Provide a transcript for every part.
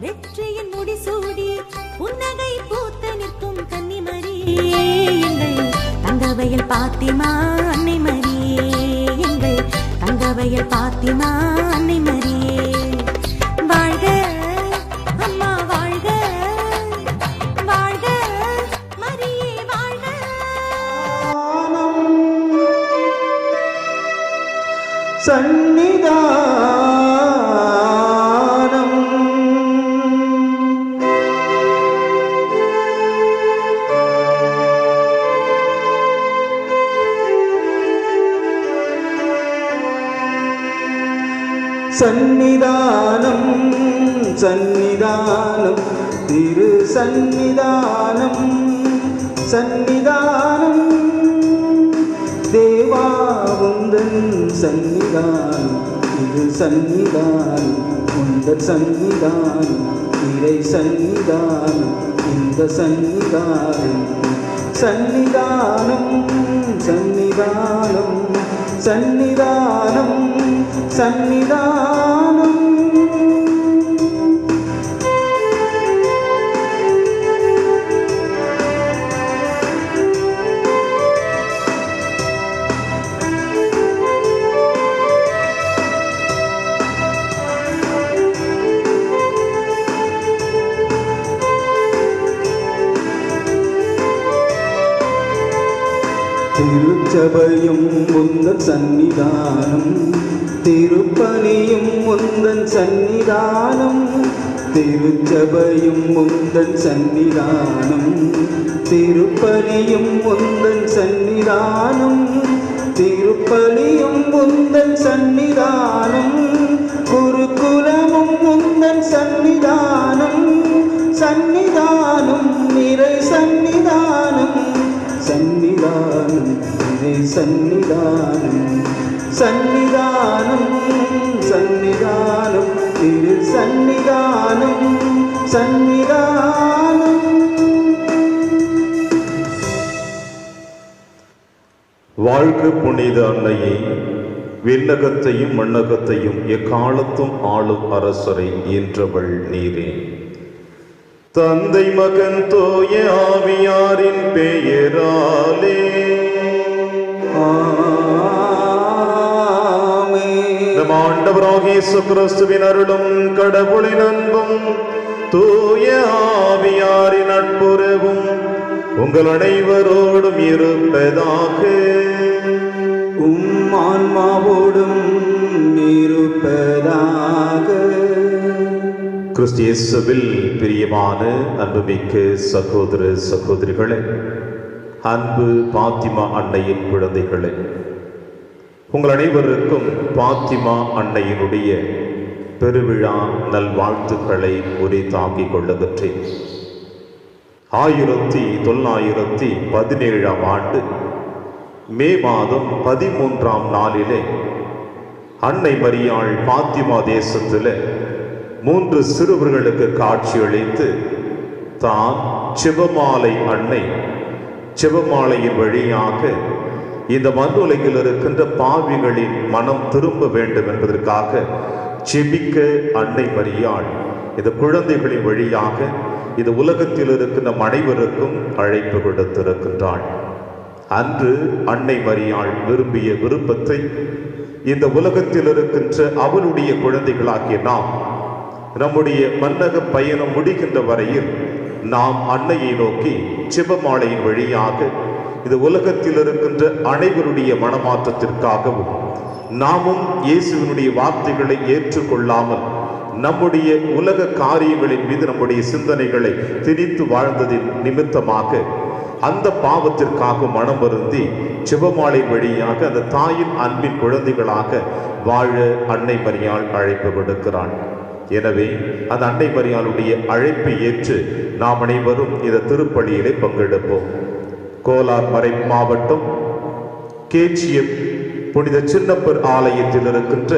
வெற்றியின் முடிசூடி புன்னகை பூத்து நிற்கும் கன்னிமரியே எங்கள் தங்கவயல் பாத்திமா அன்னை மரியே எங்கள் தங்கவயல் பாத்திமா அன்னை மரியே வாழ்க அம்மா வாழ்க வாழ்க மரியே வாழ்க. சந்நிதானம் சந்நிதானம் சந்நிதானம் திரு சந்நிதானம் சந்நிதானம் தேவா உந்தன் சந்நிதானம் திரு சந்நிதானம் உந்தன் சந்நிதானம் இறை சந்நிதானம் இந்த சந்நிதானம் சந்நிதானம் சந்நிதானம் சந்நிதானம் சந்நிதானம். திருச்சபையும் உந்தன் சந்நிதானம் திருப்பணியும் உந்தன் சந்நிதானம் திருச்சபையும் உந்தன் சந்நிதானம் திருப்பணியும் உந்தன் சந்நிதானம் திருப்பணியும் உந்தன் சந்நிதானம் குருகுலமும் உந்தன் சந்நிதானம் சந்நிதானம் நிறை சந்நிதானம் சந்நிதானம் நிறை சந்நிதானம் சந்நிதானம் சந்நிதானம் திரு சந்நிதானம் சந்நிதானம். வாழ்க புனித அன்னையை விண்ணகத்தையும் மண்ணகத்தையும் எக்காலத்தும் ஆளும் அரசரை ஈன்றவள் நீரே. தந்தை மகன் தூய ஆவியாரின் பெயராலே நம் ஆண்டவராகிய இயேசு கிறிஸ்துவின் அருளும் கடவுளின் அன்பும் தூய ஆவியாரின் நட்புறவும் உங்கள் அனைவரோடும் இருப்பதாக. உம் ஆன்மாவோடும் இருப்பதாக. கிறிஸ்து இயேசுவில் பிரியமான அன்புமிக்க சகோதர சகோதரிகளே, அன்பு பாத்திமா அன்னையின் குழந்தைகளே, உங்கள் அனைவருக்கும் பாத்திமா அன்னையினுடைய பெருவிழா நல்வாழ்த்துக்களை உரித்தாக்கிக் கொள்ளுகின்றேன். 1917 ஆண்டு மே மாதம் 13ஆம் நாளிலே அன்னை மரியாள் பாத்திமா தேசத்தில் 3 சிறுவர்களுக்கு காட்சியளித்து தான் செபமாலை அன்னை, செபமாலையின் வழியாக இந்த மண்ணுலகில் இருக்கின்ற பாவிகளின் மனம் திரும்ப வேண்டும் என்பதற்காக செபிக்க அன்னை மரியாள் இந்த குழந்தைகளின் வழியாக இந்த உலகத்தில் இருக்கின்ற அனைவருக்கும் அழைப்பு கொடுத்திருக்கின்றாள். அன்று அன்னை மரியாள் விரும்பிய விருப்பத்தை இந்த உலகத்தில் இருக்கின்ற அவளுடைய குழந்தைகளாகிய நாம் நம்முடைய மன்னக பயணம் முடிகின்ற வரையில் நாம் அன்னையை நோக்கி செபமாலையின் வழியாக இந்த உலகத்தில் இருக்கின்ற அனைவருடைய மனமாற்றத்திற்காகவும் நாமும் இயேசுவினுடைய வார்த்தைகளை ஏற்றுக்கொள்ளாமல் நம்முடைய உலக காரியங்களின் மீது நம்முடைய சிந்தனைகளை திணித்து வாழ்ந்ததின் நிமித்தமாக அந்த பாவத்திற்காக மனம் வருந்தி செபமாலை வழியாக அந்த தாயின் அன்பின் குழந்தைகளாக வாழ அன்னை மரியாள் அழைப்பு விடுக்கிறாள். எனவே அந்த அன்னை மரியாளுடைய அழைப்பை ஏற்று நாம் அனைவரும் இந்த திருப்பலியிலே பங்கெடுப்போம். கோலார் மறை மாவட்டம் கேச்சியம் புனித சின்னப்பர் ஆலயத்தில் இருக்கின்ற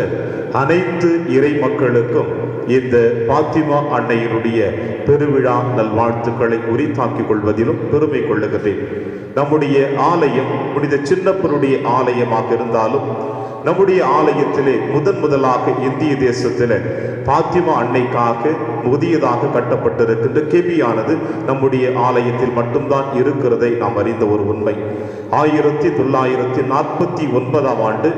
அனைத்து இறை மக்களுக்கும் இந்த பாத்திமா அன்னையினுடைய பெருவிழா நல்வாழ்த்துக்களை உரித்தாக்கிக் கொள்வதிலும் பெருமை கொள்ளுகிறேன். நம்முடைய ஆலயம் புனித சின்னப்பருடைய ஆலயமாக இருந்தாலும் நம்முடைய ஆலயத்திலே முதலாக இந்திய தேசத்திலே பாத்திமா அன்னைக்காக புதியதாக கட்டப்பட்டிருக்கின்ற கெபியானது நம்முடைய ஆலயத்தில் மட்டும்தான் இருக்கிறதை நாம் அறிந்த ஒரு உண்மை. 1949ஆம் ஆண்டு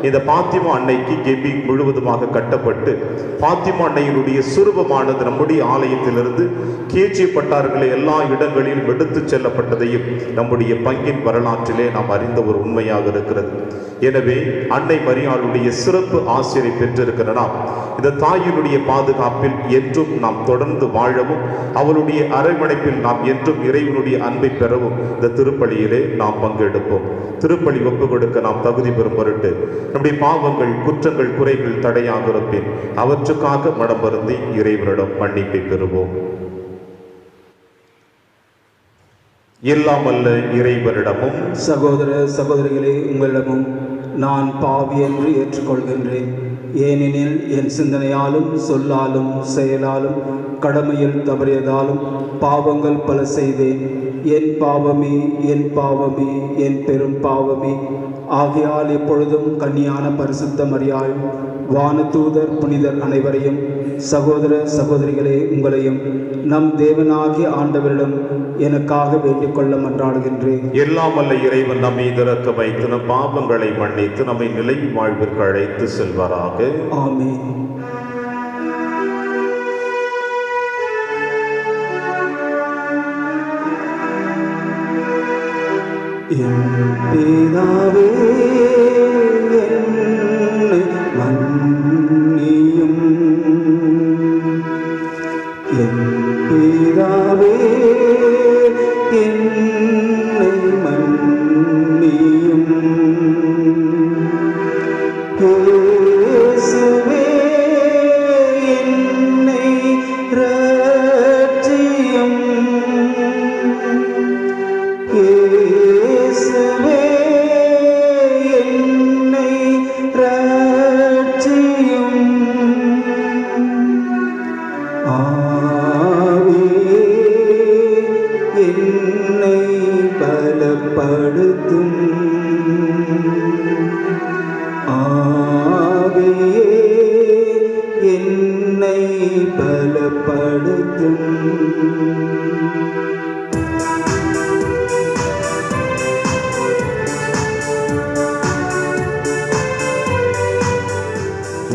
இந்த பாத்திமா அன்னைக்கு கெபி முழுவதுமாக கட்டப்பட்டு பாத்திமா அன்னையினுடைய சுரூபமானது நம்முடைய ஆலயத்திலிருந்து கேஜி பட்டார்களை எல்லா இடங்களிலும் எடுத்துச் செல்லப்பட்டதையும் நம்முடைய பங்கின் வரலாற்றிலே நாம் அறிந்த ஒரு உண்மையாக இருக்கிறது. எனவே அன்னை மரியாளுடைய சிறப்பு ஆசிரியை பெற்றிருக்கிற நாம் இந்த தாயினுடைய பாதுகாப்பில் என்றும் நாம் தொடர்ந்து வாழவும் அவளுடைய அரவணைப்பில் நாம் என்றும் இறைவனுடைய அன்பை பெறவும் இந்த திருப்பலியிலே நாம் பங்கெடுப்போம். திருப்பலி ஒப்பு கொடுக்க நாம் தகுதி பெறும் பொருட்டு நம்முடைய பாவங்கள், குற்றங்கள், குறைகள் தடையாக இருப்பேன் அவற்றுக்காக மனம் வருந்தி இறைவனிடம் மன்னிப்பை பெறுவோம். எல்லாம் அல்ல இறைவனிடமும் சகோதர சகோதரிகளே, உங்களிடமும் நான் பாவி என்று ஏற்றுக்கொள்கின்றேன். ஏனெனில் என் சிந்தனையாலும் சொல்லாலும் செயலாலும் கடமையில் தவறியதாலும் பாவங்கள் பல செய்தேன். என் பாவமே, என் பாவமே, என் பெரும் பாவமே. ஆகையால் எப்பொழுதும் கன்னியான பரிசுத்த மரியாள், வானதூதர், புனிதர் அனைவரையும், சகோதர சகோதரிகளே உங்களையும் நம் தேவனாகிய ஆண்டவரிடம் எனக்காக வேண்டிக் கொள்ள மன்றாடுகின்றேன். எல்லாம் அல்ல இறைவன் நம்மை திறக்க வைத்து நம் பாவங்களை மன்னித்து நம்மை நிலை வாழ்விற்கு அழைத்து செல்வாராக. ஆமென். என் பிதாவே, என்னை மன்னியும். என் பிதாவே, என்னை மன்னியும். இயேசுவே, என்னை இரட்சியும். இயேசுவே, என்னை இரட்சியும். ஆவியே, என்னை பலப்படுத்தும். ஆவியே, என்னை பலப்படுத்தும்.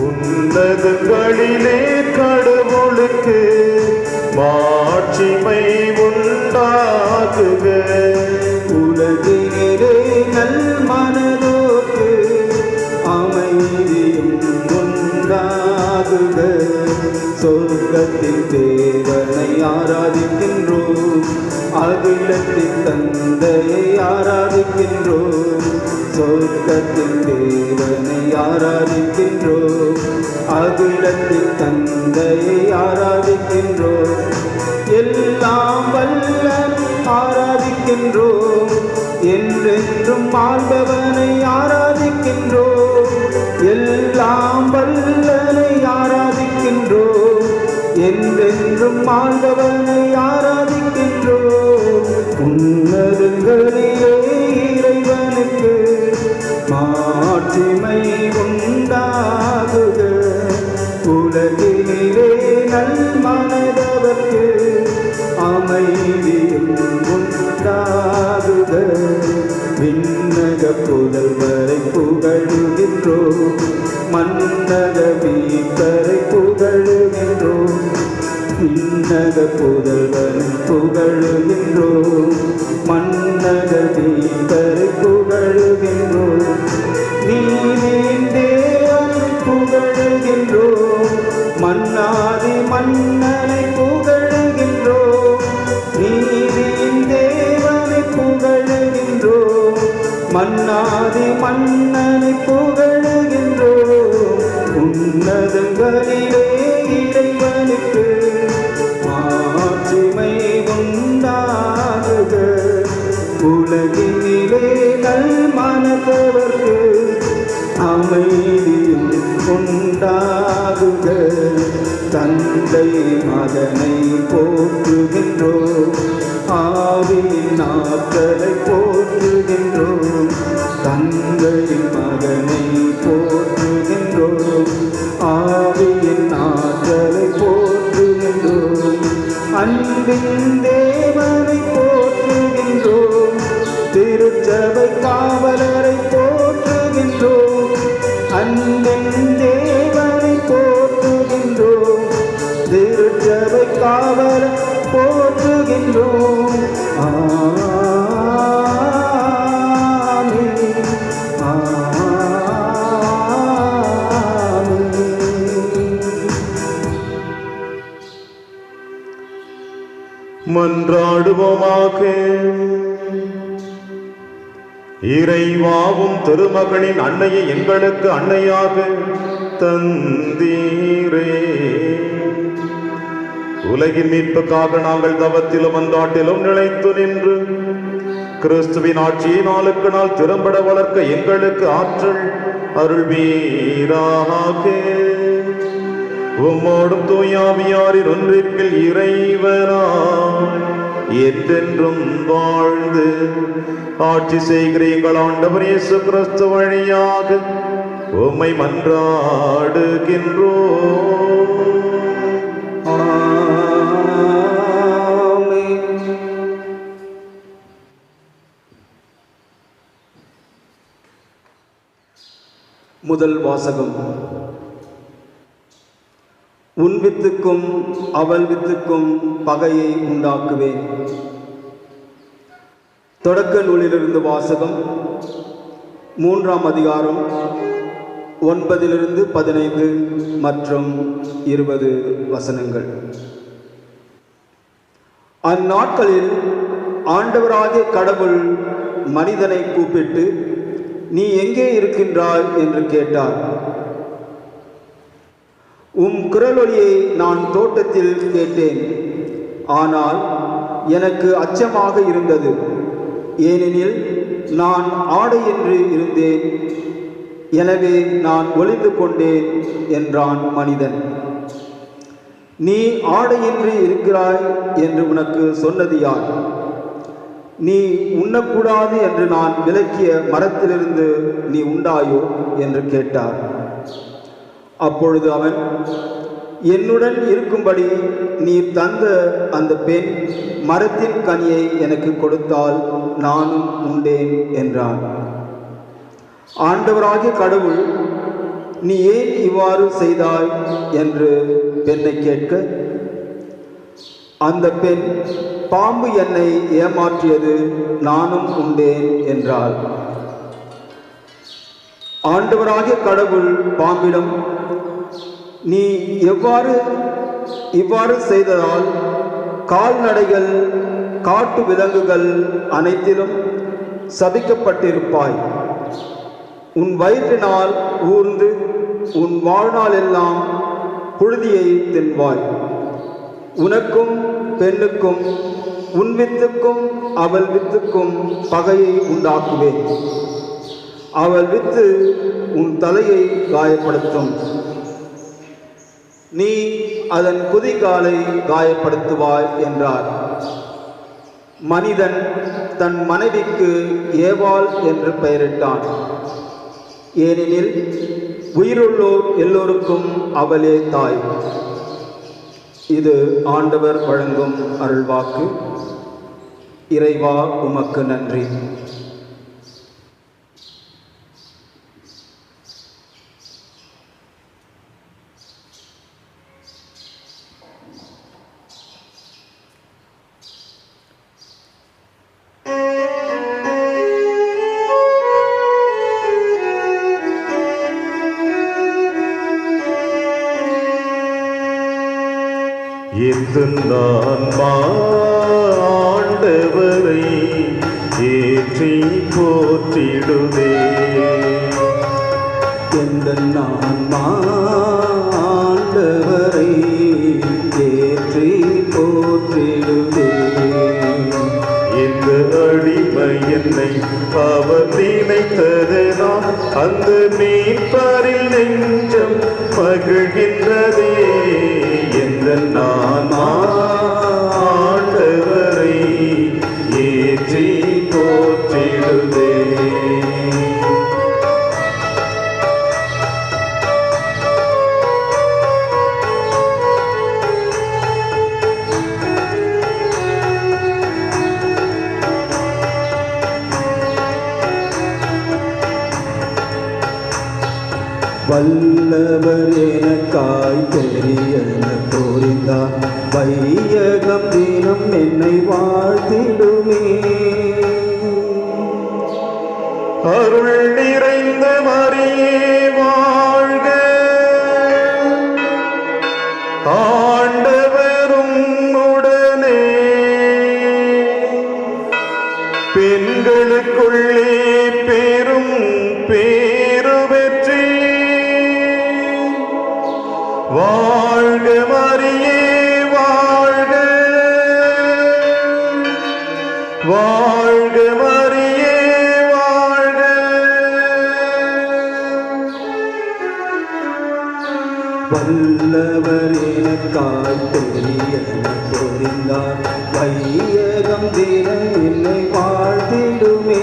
உன்னதங்களிலே கடவுளுக்கு மாட்சிமை உண்டாகுக. உலகிலே நல் மனதோக்கு அமைதியும் உண்டாகுக. சொர்க்கத்தில் தேவனை ஆராதிக்கின்றோம், அகிலத்தின் தந்தையை ஆராதிக்கின்றோம். சொர்க்கத்தில் தேவனை ஆராதிக்கின்றோம், அகிலத்தின் தந்தையை ஆராதிக்கின்றோம். எல்லாம் வல்ல ஆராதிக்கின்றோம், என்றென்றும் ஆண்டவனை ஆராதிக்கின்றோம். எல்லாம் வல்லனை ஆராதிக்கின்றோம், என்றென்றும் ஆண்டவனை ஆராதிக்கின்றோம். உன்னதங்களிலே இறைவனுக்கு மாட்சிமை உண்டாகுக. உலகிலே நல் மனதவர்க்கு அமைதியும் உண்டாகுக. விண்ணக புதல்வரை புகழுகின்றோம், மன்னக மீட்பரை புகழுகின்றோம். விண்ணக புதல்வரை புகழுகின்றோம், மன்னக மீட்பரை புகழுகின்றோம். நீதியின் தேவனை புகழுகின்றோம், மன்னாதி மன்னனை புகழுகின்றோம். நீதியின் தேவனை புகழுகின்றோம், மன்னாதி மன்னனை புகழுகின்றோம். உன்னதங்களிலே இறைவனுக்கு மாட்சிமை உண்டாகுக. உலகினிலே நல் மனதவர்க்கு அமைதியும் உண்டாகுக. தந்தை மகனை போற்றுகின்றோம், ஆவியின் ஆற்றலை போற்றுகின்றோம். தந்தை மகனை அன்பின் தேவனை போற்றுகின்றோம், திருச்சபை காவலரை போற்றுகின்றோம். அன்பின் தேவனை போற்றுகின்றோம், திருச்சபை காவலரை போற்றுகின்றோம். மன்றாடுவோமாக. இறைவாவும் திருமகனின் அன்னையை எங்களுக்கு அன்னையாக தந்தீரே. உலகின் மீட்புக்காக நாங்கள் தவத்திலும் மன்றாட்டிலும் நிலைத்து நின்று கிறிஸ்துவின் ஆட்சியை நாளுக்கு நாள் திறம்பட வளர்க்க எங்களுக்கு ஆற்றல் அருள்வீராக. உம்மோடும் தூயாவியாரின் ஒன்றிற்கில் இறைவனாய் என்றென்றும் வாழ்ந்து ஆட்சி செய்கிற எங்கள் ஆண்டவர் இயேசு கிறிஸ்து வழியாக உம்மை மன்றாடுகின்றோம். முதல் வாசகம். உன் வித்துக்கும் அவள் வித்துக்கும் பகையை உண்டாக்குவேன். தொடக்க நூலிலிருந்து வாசகம். 3ஆம் அதிகாரம் 9 - 15 மற்றும் 20 வசனங்கள். அந்நாட்களில் ஆண்டவராகிய கடவுள் மனிதனை கூப்பிட்டு, நீ எங்கே இருக்கின்றாய் என்று கேட்டார். உம் குரலொலியை நான் தோட்டத்தில் கேட்டேன், ஆனால் எனக்கு அச்சமாக இருந்தது, ஏனெனில் நான் ஆடையின்றி இருந்தேன், எனவே நான் ஒளிந்து கொண்டேன் என்றான் மனிதன். நீ ஆடையின்றி இருக்கிறாய் என்று உனக்கு சொன்னது யார்? நீ உண்ணக்கூடாது என்று நான் விலக்கிய மரத்திலிருந்து நீ உண்டாயோ என்று கேட்டார். அப்பொழுது அவன், என்னுடன் இருக்கும்படி நீ தந்த அந்த பெண் மரத்தின் கனியை எனக்கு கொடுத்தால் நானும் உண்டேன் என்றான். ஆண்டவராகிய கடவுள், நீ ஏன் இவ்வாறு செய்தாய் என்று பெண்ணை கேட்க, அந்த பெண், பாம்பு என்னை ஏமாற்றியது, நானும் உண்டேன் என்றாள். ஆண்டவராகிய கடவுள் பாம்பிடம், நீ இவ்வாறு செய்ததால் கால்நடைகள் காட்டு விலங்குகள் அனைத்திலும் சபிக்கப்பட்டிருப்பாய். உன் வயிற்றினால் ஊர்ந்து உன் வாழ்நாள் எல்லாம் புழுதியை தின்வாய். உனக்கும் பெண்ணுக்கும் உன் வித்துக்கும் அவள் வித்துக்கும் பகையை உண்டாக்குவேன். அவள் வித்து உன் தலையை காயப்படுத்தும், நீ அதன் குதிகாலை காயப்படுத்துவாய் என்றார். மனிதன் தன் மனைவிக்கு ஏவாள் என்று பெயரிட்டான், ஏனெனில் உயிருள்ளோர் எல்லோருக்கும் அவளே தாய். இது ஆண்டவர் வழங்கும் அருள்வாக்கு. இறைவா, உமக்கு நன்றி. நான் ஆண்டவரை ஏற்றி போற்றிடுவே. நான் ஆண்டவரை ஏற்றி போற்றிடுவே. இந்த அடிமை என்னை அவர் நினைத்ததனால் அந்த மீட்பரில் நெஞ்சம் மகிழ்கின்றதே. எந்த நான் ஆண்டவரை ஏற்றி போற்றிடுவே. வல்லவர் எனக்காய் பெரியன புரிந்தார் வையகம் தினம் என்னை வாழ்த்திடுமே. அருள் நிறைந்த மரியே வாழ்க, ஆண்டவரும் உடனே, பெண்களுக்குள்ளே பெரும் பேறு பெற்றே. வாழ்க மரியே வாழ்க, வாழ்க மரியே வாழ்க. வல்லவர் எனக்காய் பெரியன புரிந்தார் வையகம் தினம் என்னை வாழ்த்திடுமே.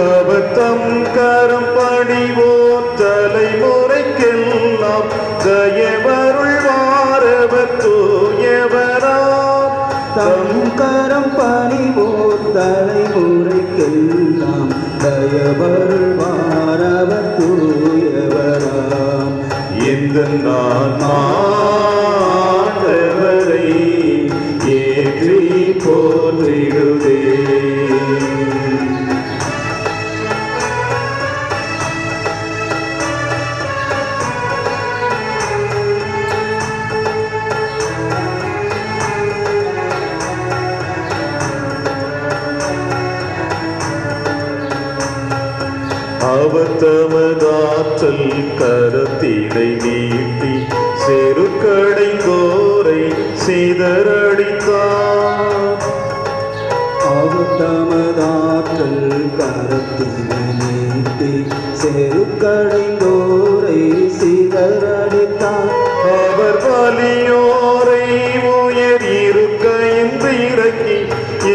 அவர் தம் கரம் பணிவோர் தலைமுறைக்கெல்லாம் தயவருள் வாரவர் தூயவராம். தம் கரம் பணிவோர் தலைமுறைக்கெல்லாம் தயவருள் வாரவர் தூயவராம். இந்த நான் ஆண்டவரை ஏற்றி போற்றிடுதே. அவர் தமதாற்றல் கரத்தினை நீட்டி செருக்கடைந்தோரை சிதறடித்தார். அவர் தமதாற்றல் கரத்தினை நீட்டி செருக்கடைந்தோரை சிதறடித்தார். அவர் வலியோரை உயர் இருக்கையின்றி இறக்கி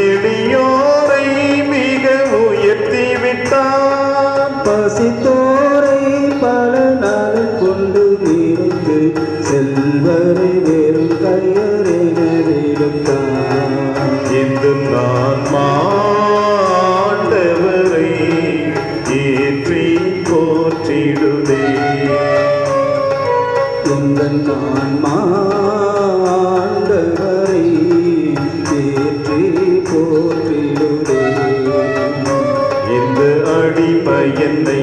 எளியோரை மிக உயர்த்தி விட்டார். பசித்தோரை பல நலன் கொண்டு நிறைத்து செல்வரை வெறும் கையரென விடுத்தார். இந்த நான் ஆண்டவரை ஏற்றி போற்றிடுதே. இந்த நான் ஆண்டவரை ஏற்றி போற்றிடுதே. இந்த அடிமை என்னை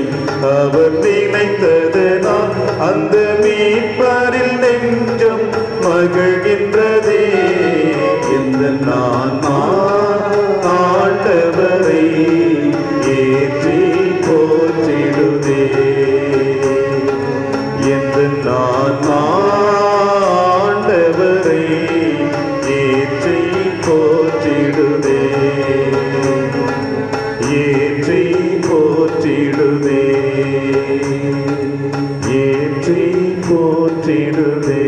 அவர் நினைத்ததனால் அந்த மீட்பரில் நெஞ்சம் மகிழ்கின்றதே. இந்த நான் ஆண்டவரை ஏற்றி போற்றிடுதே. இந்த நான் ஆண்டவரை ஏற்றி போற்றிடுதே. ஏற்றி போற்றிடுதே. ஏற்றி போற்றிடுதே.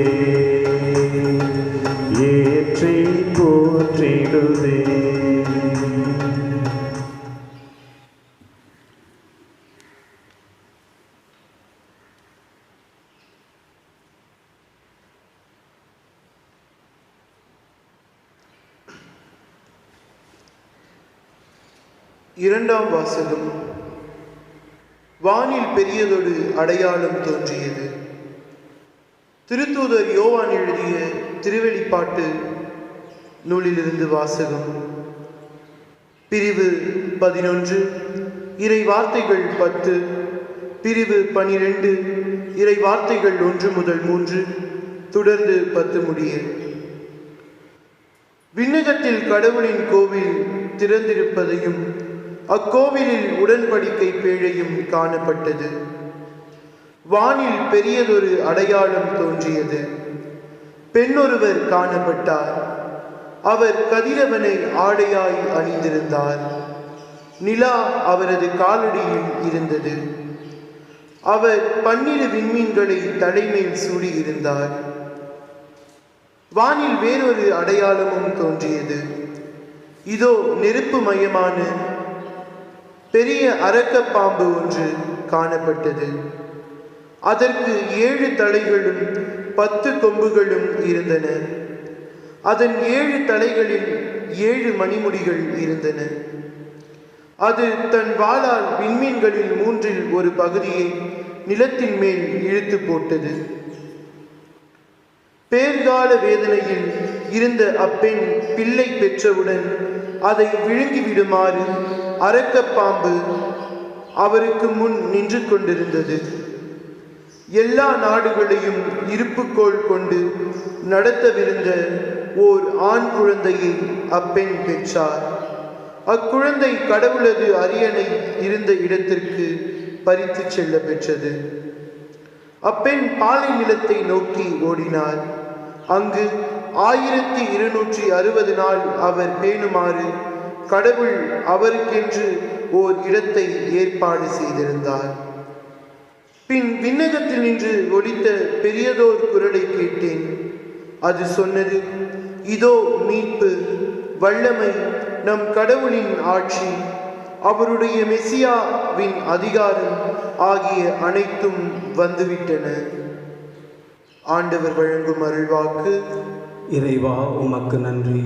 ஏற்றி போற்றிடுதே. இரண்டாம் வாசகம். வானில் பெரியதொரு அடையாளம் தோன்றியது. திருத்தூதர் யோவான் எழுதிய திருவெளிப்பாட்டு நூலிலிருந்து வாசகம். பிரிவு 11 இறை வார்த்தைகள் 10, பிரிவு 12 இறை வார்த்தைகள் 1 முதல் 3 தொடர்ந்து 10 முடிய. விண்ணகத்தில் கடவுளின் கோவில் திறந்திருப்பதையும் அக்கோவிலில் உடன்படிக்கை பேழையும் காணப்பட்டது. வானில் பெரியதொரு அடையாளம் தோன்றியது. பெண்ணொருவர் காணப்பட்டார். அவர் கதிரவனை ஆடையாய் அணிந்திருந்தார். நிலா அவரது காலடியில் இருந்தது. அவர் 12 விண்மீன்களை தலைமேல் சூடியிருந்தார். வானில் வேறொரு அடையாளமும் தோன்றியது. இதோ நெருப்பு மயமான பெரிய அரக்கப்பாம்பு ஒன்று காணப்பட்டது. அதற்கு 7 தலைகளும் 10 கொம்புகளும் இருந்தன. அதன் 7 தலைகளில் 7 மணிமுடிகள் இருந்தன. அது தன் வாளால் விண்மீன்களில் 3இல் ஒரு பகுதியை நிலத்தின் மேல் இழுத்து போட்டது. பேர்கால வேதனையில் இருந்த அப்பெண் பிள்ளை பெற்றவுடன் அதை விழுங்கிவிடுமாறு அரக்கப்பாம்பு அவருக்கு முன் நின்று கொண்டிருந்தது. எல்லா நாடுகளையும் இருப்புக்கோள் கொண்டு நடத்தவிருந்த ஓர் ஆண் குழந்தையை அப்பெண் பெற்றார். அக்குழந்தை கடவுளது அரியணை இருந்த இடத்திற்கு பறித்து செல்ல பெற்றது. அப்பெண் பாலை நிலத்தை நோக்கி ஓடினார். அங்கு 1260 நாள் அவர் பேணுமாறு கடவுள் அவருக்கென்று ஓர் இடத்தை ஏற்பாடு செய்திருந்தார். பின் விண்ணகத்தில் நின்று ஒலித்த பெரியதோர் குரலை கேட்டேன். அது சொன்னது, இதோ மீட்பு, வல்லமை, நம் கடவுளின் ஆட்சி, அவருடைய மெசியாவின் அதிகாரம் ஆகிய அனைத்தும் வந்துவிட்டன. ஆண்டவர் வழங்கும் அருள்வாக்கு. இறைவா உமக்கு நன்றி.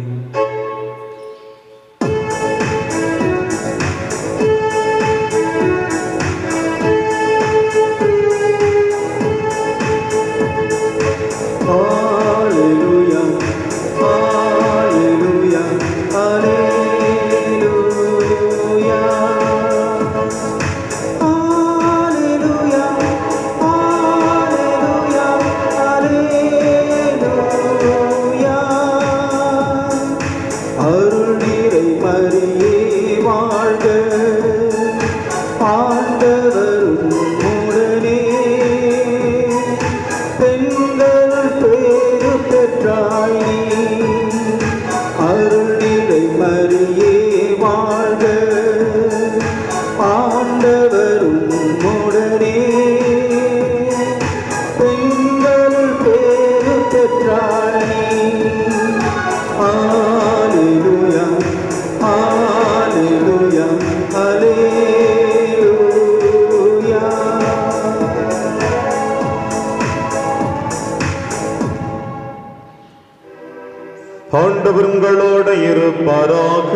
ஆண்டவர் உங்களோடு இருப்பாராக.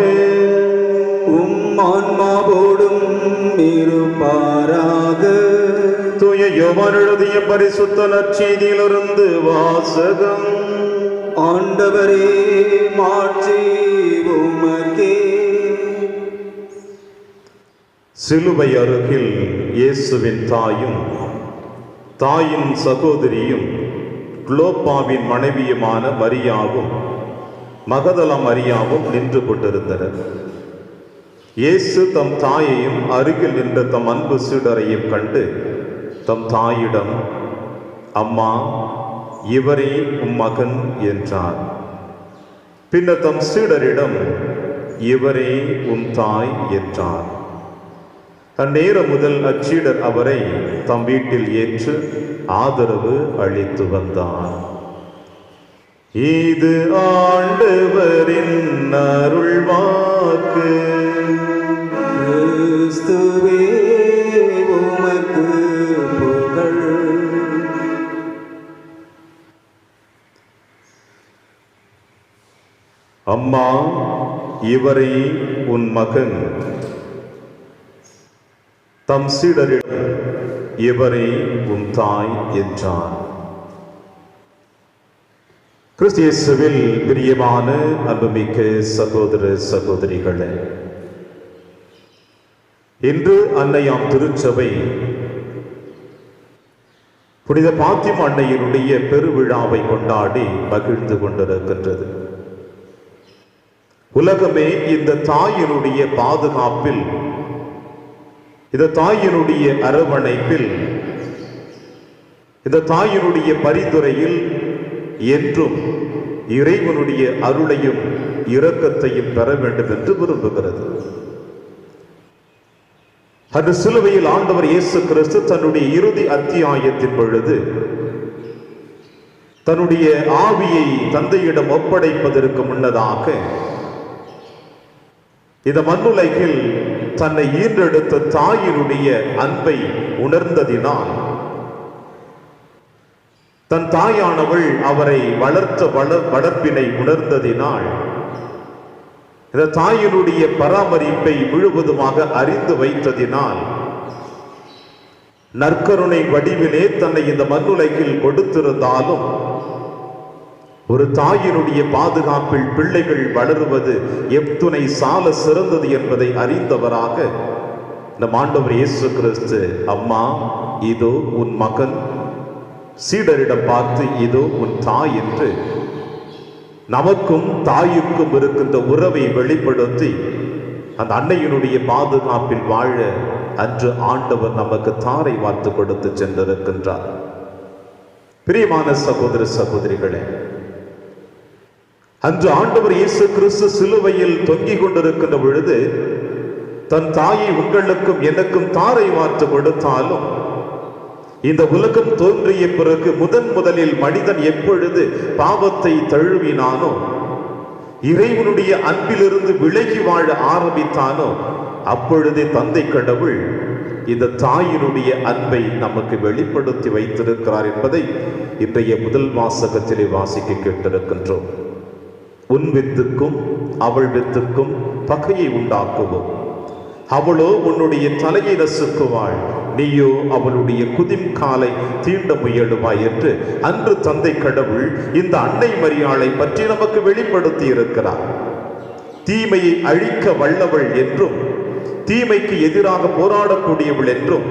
உம் ஆன்மாவோடும் இருப்பாராக. தூய யோவான் எழுதிய பரிசுத்த நற்செய்தியிலிருந்து வாசகம். ஆண்டவரே, மாட்சி உமக்கே. சிலுவை அருகில் இயேசுவின் தாயும் தாயின் சகோதரியும் குளோப்பாவின் மனைவியுமான மரியாவும் மகதல மரியாவும் நின்று கொண்டிருந்தனர். இயேசு தம் தாயையும் அருகில் நின்ற தம் அன்பு சீடரையும் கண்டு தம் தாயிடம், அம்மா, இவரே உம் மகன் என்றார். பின்னர் தம் சீடரிடம், இவரே உம் தாய் என்றார். அந்நேரம் முதல் அச்சீடர் அவரை தம் வீட்டில் ஏற்று ஆதரவு அளித்து வந்தார். இது ஆண்டவரின் அருள்வாக்கு. கிறிஸ்துவே உமக்கு புகழ். அம்மா, இவரே உன் மகன். தம் சீடரிடம், இவரே உன் தாய் என்றார். கிறிஸ்து இயேசுவில் பிரியமான அன்புமிக்க சகோதர சகோதரிகளே, இன்று அன்னையாம் திருச்சபை புனித பாத்திமா அன்னையினுடைய பெருவிழாவை கொண்டாடி மகிழ்ந்து கொண்டிருக்கின்றது. உலகமே இந்த தாயினுடைய பாதுகாப்பில், இந்த தாயினுடைய அரவணைப்பில், இந்த தாயினுடைய பரிந்துரையில் என்றும் இறைவனுடைய அருளையும் இரக்கத்தையும் பெற வேண்டும் என்று விரும்புகிறது. அந்த சிலுவையில் ஆண்டவர் இயேசு கிறிஸ்து தன்னுடைய இறுதி அத்தியாயத்தின் பொழுது தன்னுடைய ஆவியை தந்தையிடம் ஒப்படைப்பதற்கு முன்னதாக இந்த மண்ணுலகில் தன்னை ஈன்றெடுத்த தாயினுடைய அன்பை உணர்ந்ததினால், தன் தாயானவள் அவரை வளர்த்த வளர்ப்பினை உணர்ந்ததினால், இந்த தாயினுடைய பராமரிப்பை முழுவதுமாக அறிந்து வைத்ததினால், நற்கருணை வடிவிலே தன்னை இந்த மண்ணுலகில் கொடுத்திருந்தாலும் ஒரு தாயினுடைய பாதுகாப்பில் பிள்ளைகள் வளருவது எத்துணை சால சிறந்தது என்பதை அறிந்தவராக நம் ஆண்டவர் இயேசு கிறிஸ்து, அம்மா இதோ உன் மகன், சீடரிடம் பார்த்து இதோ உன் தாய் என்று நமக்கும் தாயுக்கும் இருக்கின்ற உறவை வெளிப்படுத்தி அந்த அன்னையினுடைய பாதுகாப்பில் வாழ அன்று ஆண்டவர் நமக்கு தாரை வார்த்து கொடுத்து சென்றிருக்கின்றார். பிரியமான சகோதர சகோதரிகளே, அன்று ஆண்டவர் இயேசு கிறிஸ்து சிலுவையில் தொங்கிக் கொண்டிருக்கின்ற பொழுது தன் தாயை உங்களுக்கும் எனக்கும் தாரை வார்த்து கொடுத்தாலும், இந்த உலகம் தோன்றிய பிறகு முதலில் மனிதன் எப்பொழுது பாவத்தை தழுவினானோ, இறைவனுடைய அன்பிலிருந்து விலகி வாழ ஆரம்பித்தானோ, அப்பொழுதே தந்தை கடவுள் இந்த தாயினுடைய அன்பை நமக்கு வெளிப்படுத்தி வைத்திருக்கிறார் என்பதை இன்றைய முதல் வாசகத்திலே வாசிக்க கேட்டிருக்கின்றோம். உன் வித்துக்கும் அவள் வித்துக்கும் பகையை உண்டாக்குவோம், அவளோ உன்னுடைய தலையை நசுக்குவாள், நீயோ அவளுடைய குதிம் காலை தீண்ட முயலுவாய் என்று அன்று தந்தை கடவுள் இந்த அன்னை மரியாளை பற்றி நமக்கு வெளிப்படுத்தி இருக்கிறார். தீமையை அழிக்க வல்லவள் என்றும், தீமைக்கு எதிராக போராடக்கூடியவள் என்றும்,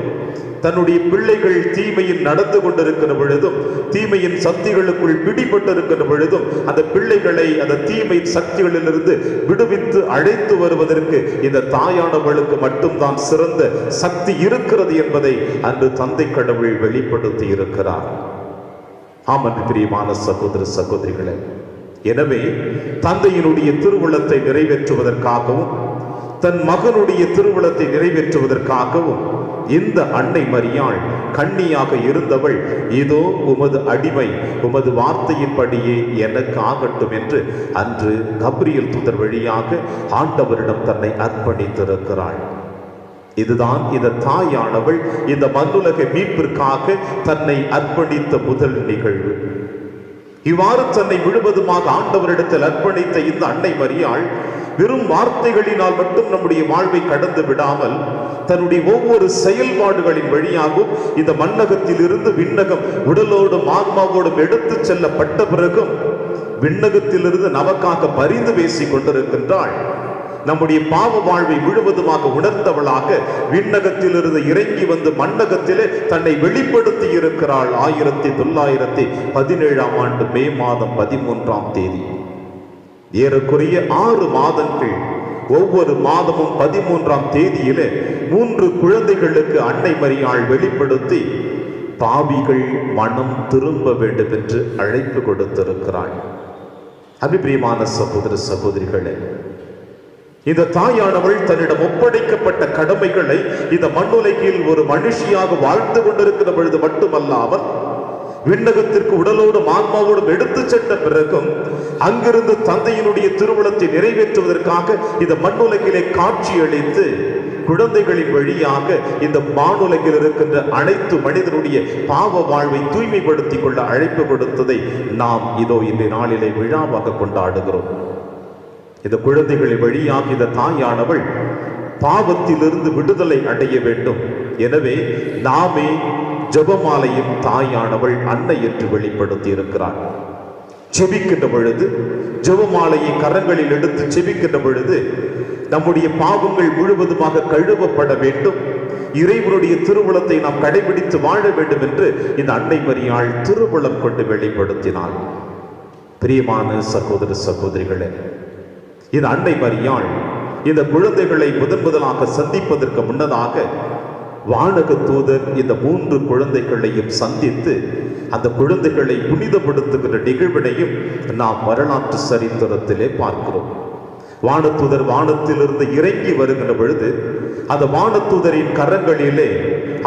தன்னுடைய பிள்ளைகள் தீமையில் நடந்து கொண்டிருக்கிற பொழுதும், தீமையின் சக்திகளுக்குள் பிடிபட்டிருக்கிற பொழுதும், அந்த பிள்ளைகளை அந்த தீமை சக்திகளிலிருந்து விடுவித்து அழைத்து வருவதற்கு இந்த தாயானவளுக்கு மட்டும்தான் சிறந்த சக்தி இருக்கிறது என்பதை அன்று தந்தை கடவுள் வெளிப்படுத்தி இருக்கிறார். ஆமன் பிரியமான சகோதர சகோதரிகளே, எனவே தந்தையினுடைய திருவுளத்தை நிறைவேற்றுவதற்காகவும் தன் மகனுடைய திருவுளத்தை நிறைவேற்றுவதற்காகவும் இந்த அன்னை மரியாள் கன்னியாக இருந்தவள், இதோ உமது அடிமை, உமது வார்த்தையின்படியே எனக்கு ஆகட்டும் என்று அன்று கப்ரியேல் தூதர் வழியாக ஆண்டவரிடம் தன்னை அர்ப்பணித்திருக்கிறாள். இதுதான் இந்த தாயானவள் இந்த மண்ணுலக மீட்பிற்காக தன்னை அர்ப்பணித்த முதல் நிகழ்வு. இவ்வாறு தன்னை முழுவதுமாக ஆண்டவரிடத்தில் அர்ப்பணித்த இந்த அன்னை மரியாள் வெறும் வார்த்தைகளினால் மட்டும் நம்முடைய வாழ்வை கடந்து விடாமல், தன்னுடைய ஒவ்வொரு செயல்பாடுகளின் வழியாகவும் இந்த மண்ணகத்தில் இருந்து விண்ணகம் உடலோடும் ஆன்மாவோடும் எடுத்து செல்லப்பட்ட பிறகும் விண்ணகத்திலிருந்து நமக்காக பரிந்து பேசிக் கொண்டிருக்கின்றாள். நம்முடைய பாவ வாழ்வை முழுவதுமாக உணர்ந்தவளாக விண்ணகத்திலிருந்து இறங்கி வந்து மண்ணகத்திலே தன்னை வெளிப்படுத்தி இருக்கிறாள். 1917 ஆண்டு மே மாதம் 13ஆம் தேதி, ஏறக்குறைய 6 மாதங்கள், ஒவ்வொரு மாதமும் 13ஆம் தேதியிலே 3 குழந்தைகளுக்கு அன்னை மரியாள் வெளிப்படுத்தி பாவிகள் மனம் திரும்ப வேண்டும் என்று அழைப்பு கொடுத்திருக்கிறாள். அபிப்பிரியமான சகோதர சகோதரிகளே, இந்த தாயானவள் தன்னிடம் ஒப்படைக்கப்பட்ட கடமைகளை இந்த மண்ணுலகில் ஒரு மனுஷியாக வாழ்ந்து கொண்டிருக்கிற பொழுது மட்டுமல்லாமல், விண்ணகத்திற்கு உடலோடும் ஆன்மாவோடும் எடுத்து சென்ற பிறகும் அங்கிருந்து தந்தையினுடைய திருவுளத்தை நிறைவேற்றுவதற்காக இந்த மண்ணுலகிலே காட்சியளித்து குழந்தைகளின் வழியாக இந்த வானுலகில் இருக்கின்ற அனைத்து மனிதனுடைய பாவ வாழ்வை தூய்மைப்படுத்திக் கொள்ள அழைப்பு கொடுத்ததை நாம் இதோ இன்றைய நாளிலே விழாவாக கொண்டாடுகிறோம். இந்த குழந்தைகளின் வழியாக இந்த தாயானவள் பாவத்திலிருந்து விடுதலை அடைய வேண்டும். எனவே நாமே ஜெபமாலையின் தாயானவள் அன்னை என்று வெளிப்படுத்தி இருக்கிறார். செபிக்கின்ற பொழுது, ஜெபமாலையை கரங்களில் எடுத்து செபிக்கின்ற பொழுது நம்முடைய பாவங்கள் முழுவதுமாக கழுவப்பட வேண்டும், இறைவனுடைய திருவுளத்தை நாம் கடைபிடித்து வாழ வேண்டும் என்று இந்த அன்னை மரியாள் திருவுளம் கொண்டு வெளிப்படுத்தினாள். பிரியமான சகோதர சகோதரிகளே, இந்த அன்னை மரியாள் இந்த குழந்தைகளை முதலாக சந்திப்பதற்கு முன்னதாக வானக தூதர் இந்த 3 குழந்தைகளையும் சந்தித்து அந்த குழந்தைகளை புனிதப்படுத்துகிற நிகழ்வினையும் நாம் வரலாற்று சரித்திரத்திலே பார்க்கிறோம். வானதூதர் வானத்திலிருந்து இறங்கி வருகின்ற பொழுது அந்த வானதூதரின் கரங்களிலே